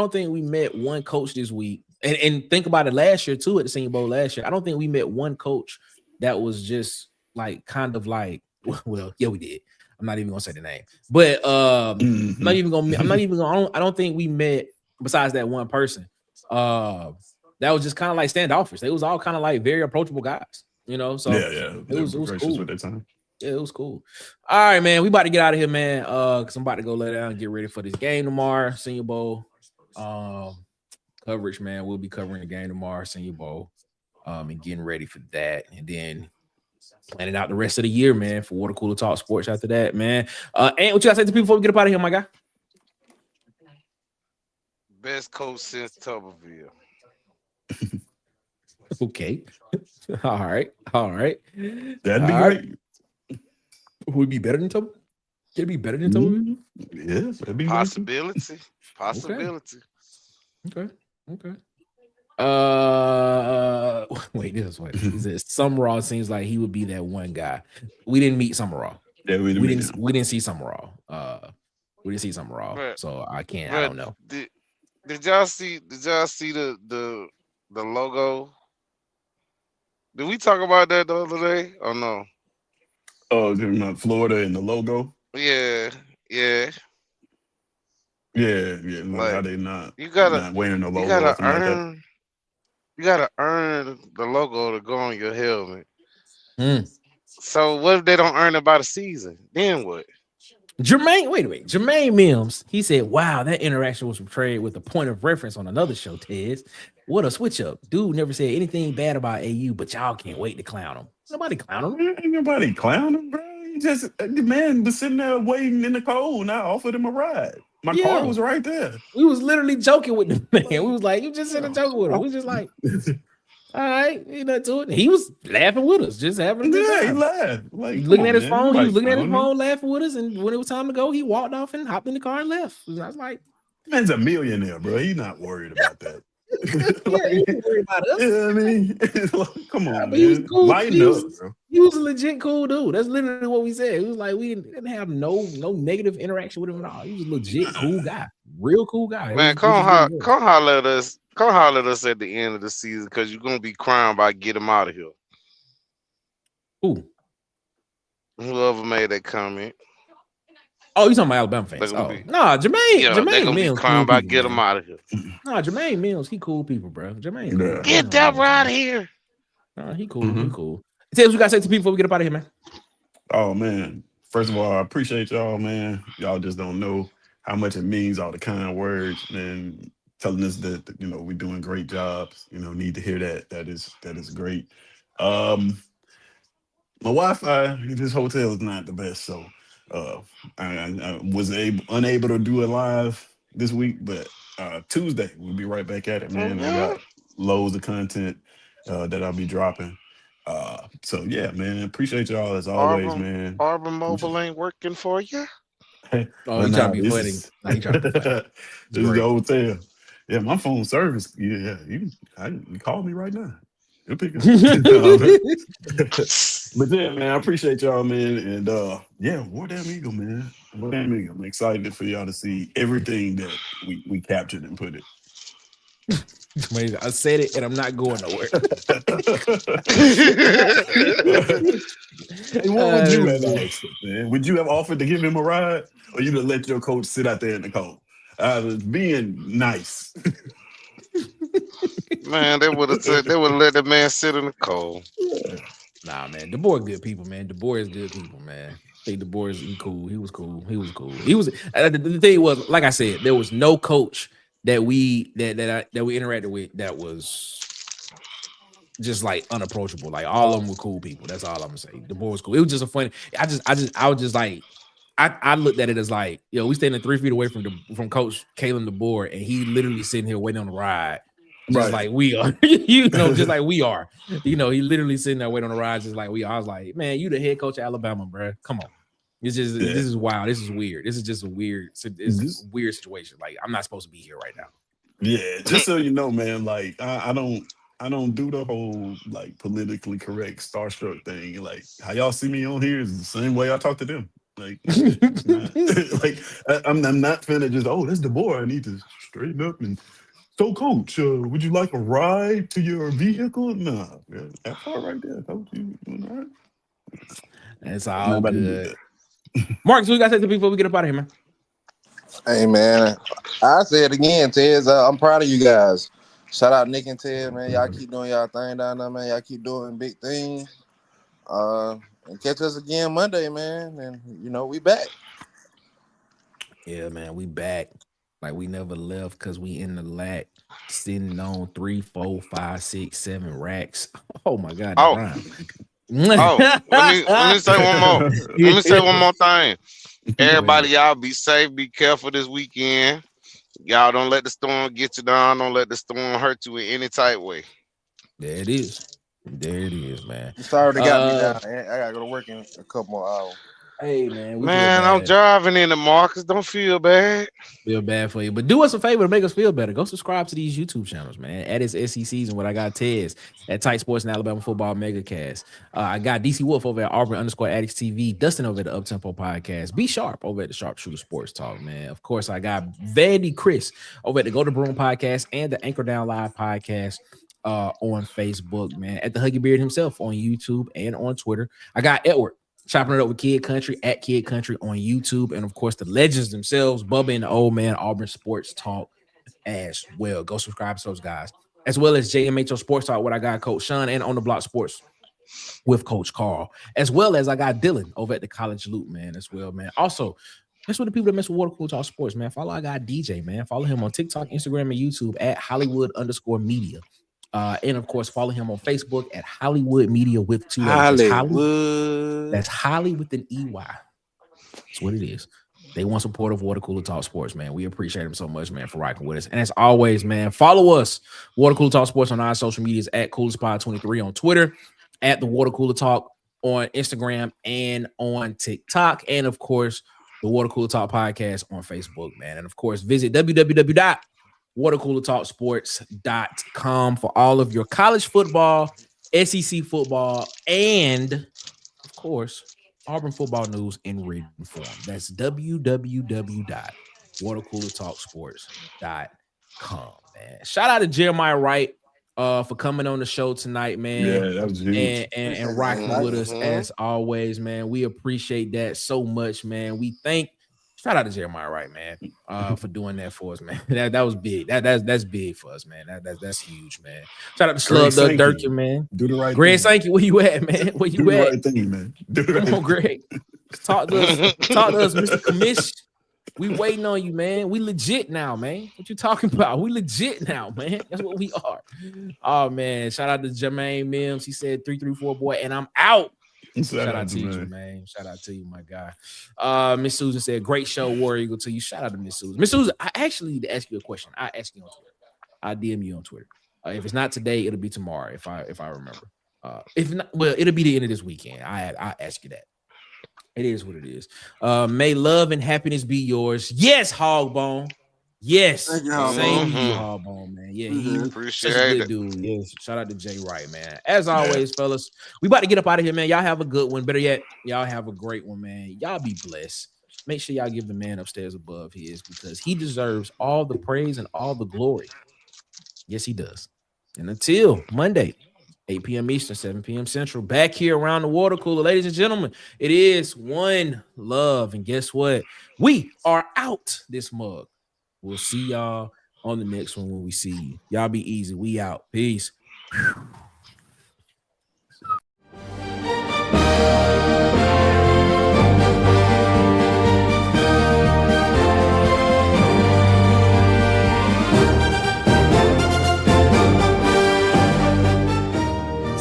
think we met one coach this week. And think about it last year too at the Senior Bowl last year. I don't think we met one coach that was just like kind of like, well, yeah, we did. I'm not even gonna say the name, but I don't think we met besides that one person. That was just kind of like standoffish. They was all kind of like very approachable guys. You know, so yeah. it was Gracious cool. with that time. Yeah, it was cool. All right, man. We about to get out of here, man. Cause I'm about to go lay down and get ready for this game tomorrow, Senior Bowl. Coverage, man. We'll be covering the game tomorrow, Senior Bowl. And getting ready for that, and then planning out the rest of the year, man, for Water Cooler Talk Sports after that, man. And what you gotta say to people before we get up out of here, my guy? Best coach since Tuberville. Okay. All right. That'd be great. Would be better than Tuber? Can it be better than Tuber? Yes, that'd be Possibility. Okay. Wait, this is what he says. Summerall seems like he would be that one guy. We didn't meet Summerall. Yeah, we didn't see Summerall. We didn't see Summerall. Right. So I don't know. Did y'all see the logo? Did we talk about that the other day or no? Oh, about Florida and the logo. Yeah. Yeah. Like, how they not wearing the logo? You gotta earn the logo to go on your helmet. So what if they don't earn it by the season? Then what? Jermaine Mims, he said, wow, that interaction was portrayed with a point of reference on another show, Tez. What a switch up. Dude never said anything bad about AU, but y'all can't wait to clown him. Nobody clown him. Ain't nobody clown him, bro. The man was sitting there waiting in the cold, and I offered him a ride. My car was right there. We was literally joking with the man. We was like, you just sitting joking with him. We just like, all right, ain't nothing to it. He was laughing with us, just having a good time. He laughed. Like, looking at his phone, he was looking at his phone, laughing with us, and when it was time to go, he walked off and hopped in the car and left. And I was like, man's a millionaire, bro. He's not worried about that. He ain't worried about us. Yeah, I mean, come on, man. He was cool. Lighten up, bro. He was a legit cool dude. That's literally what we said. It was like we didn't have no negative interaction with him at all. He was a legit cool guy, real cool guy. Man, come holler at us. Come holler at us at the end of the season because you're gonna be crying about get him out of here. Who? Whoever made that comment. Oh, you talking about Alabama fans? Nah, Jermaine Mills. Crying about get him out of here. Nah, Jermaine Mills, he cool people, bro. Jermaine, cool. Get that out of here. Nah, he cool. He cool. Tell us what you gotta say to people before we get up out of here, man. Oh man, first of all, I appreciate y'all, man. Y'all just don't know how much it means, all the kind words and telling us that we're doing great jobs. Need to hear that. That is great. My Wi-Fi in this hotel is not the best, so I was unable to do it live this week, but Tuesday we'll be right back at it, man. I got loads of content that I'll be dropping. So yeah, man, appreciate y'all as always, man. Auburn Mobile ain't working for you. Oh, he trying to be funny. This is the hotel. Yeah, my phone service. Yeah, you call me right now. You'll pick it up. But yeah, man, I appreciate y'all, man. And War Damn Eagle, man. War Damn Eagle. I'm excited for y'all to see everything that we captured and put it. I said it, and I'm not going nowhere. Hey, what would you have asked, man? Would you have offered to give him a ride, or you'd have let your coach sit out there in the cold? I was being nice. Man, they would have let the man sit in the cold. Nah, man, DeBoer good people, man. DeBoer is good people, man. I think DeBoer is cool. He was cool. The thing was, like I said, there was no coach that we interacted with that was just like unapproachable. Like all of them were cool people. That's all I'm gonna say. DeBoer was cool. It was just a funny. I was just like. I looked at it as like, we standing 3 feet away from Coach Kalen DeBoer, and he literally sitting here waiting on the ride, just like we are, just like we are. He literally sitting there waiting on the ride, just like we are. I was like, man, you the head coach of Alabama, bro. Come on, this is wild. This is weird. This is just a weird situation. Like I'm not supposed to be here right now. Yeah, just so you know, man. Like I don't do the whole like politically correct starstruck thing. Like how y'all see me on here is the same way I talk to them. Like, I'm not finna just, that's DeBoer. I need to straighten up and so coach, would you like a ride to your vehicle? Nah, man, that part right there, coach. You doing all right? That's all good. Marcus, we got to say to people before we get up out of here, man. Hey man, I say it again, Tez. I'm proud of you guys. Shout out Nick and Ted, man. Y'all keep doing y'all thing down there, man. Y'all keep doing big things. And catch us again Monday, man. And we back. Yeah, man, we back. Like we never left because we in the lack, sitting on 3, 4, 5, 6, 7 racks. Oh my God, that rhyme. Let me say one more. Let me say one more thing. Everybody, y'all be safe, be careful this weekend. Y'all don't let the storm get you down. Don't let the storm hurt you in any type way. There it is. There it is, man. I'm sorry they got me down. I gotta go to work in a couple more hours. Hey, man. I'm driving in the Marcus. Don't feel bad. Feel bad for you. But do us a favor to make us feel better. Go subscribe to these YouTube channels, man. At its SEC season, what I got Tez at Tight Sports and Alabama Football Megacast. I got DC Wolf over at Auburn_Addicts TV. Dustin over at the Uptempo Podcast. Be Sharp over at the Sharpshooter Sports Talk, man. Of course, I got Vandy Chris over at the Go to Broom Podcast and the Anchor Down Live Podcast on Facebook, man. At the Huggy Beard himself on YouTube and on Twitter. I got Edward chopping it up with Kid Country at Kid Country on YouTube. And of course, the legends themselves, Bubba and the Old Man, Auburn Sports Talk as well. Go subscribe to those guys. As well as JMHO Sports Talk, what I got Coach Sean, and On the Block Sports with Coach Carl. As well as I got Dylan over at the College Loop, man, as well, man. Also, that's what the people that mess with Water Cool Talk Sports, man. Follow I got DJ, man. Follow him on TikTok, Instagram, and YouTube at Hollywood_media. And of course, follow him on Facebook at Hollywood Media with 2 H's. Hollywood. That's Holly with an EY. That's what it is. They want support of Water Cooler Talk Sports, man. We appreciate them so much, man, for rocking with us. And as always, man, follow us, Water Cooler Talk Sports, on our social medias at CoolerSpot23 on Twitter, at the Water Cooler Talk on Instagram and on TikTok, and of course, the Water Cooler Talk Podcast on Facebook, man. And of course, visit www.watercoolertalksports.com for all of your college football, SEC football, and of course, Auburn football news in written form. That's www.watercoolertalksports.com, man. Shout out to Jeremiah Wright for coming on the show tonight, man. Yeah, that was huge. And rocking with us as always, man. We appreciate that so much, man. Shout out to Jeremiah Wright, man, for doing that for us, man. That was big. That's big for us, man. That's huge, man. Shout out to Slug Durkin, man. Do the right Greg thing. Sankey, where you at, man? Where you Do the at? right thing, man. Do the right Come on, thing. Greg. Talk to us, Mr. Commish. We waiting on you, man. We legit now, man. What you talking about? We legit now, man. That's what we are. Oh, man. Shout out to Jermaine Mims. He said 334 boy, and I'm out. Shout out to you, man. Shout out to you, my guy. Miss Susan said, great show, War Eagle to you. Shout out to Miss Susan. Miss Susan, I actually need to ask you a question. I ask you on Twitter. I DM you on Twitter. If it's not today, it'll be tomorrow if I remember. If not, well, it'll be the end of this weekend. I ask you that. It is what it is. May love and happiness be yours. Yes, Hogbone. Yes. Same to you, Hogbone, man. Yeah, he appreciate such a it. good dude. Yes. Shout out to Jay Wright, man. As always, fellas, we about to get up out of here, man. Y'all have a good one. Better yet, y'all have a great one, man. Y'all be blessed. Make sure y'all give the man upstairs above his, because he deserves all the praise and all the glory. Yes, he does. And until Monday, 8 p.m. Eastern, 7 p.m. Central, back here around the water cooler. Ladies and gentlemen, it is one love. And guess what? We are out this mug. We'll see y'all on the next one when we see you. Y'all be easy. We out. Peace.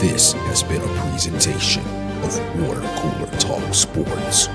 This has been a presentation of Water Cooler Talk Sports.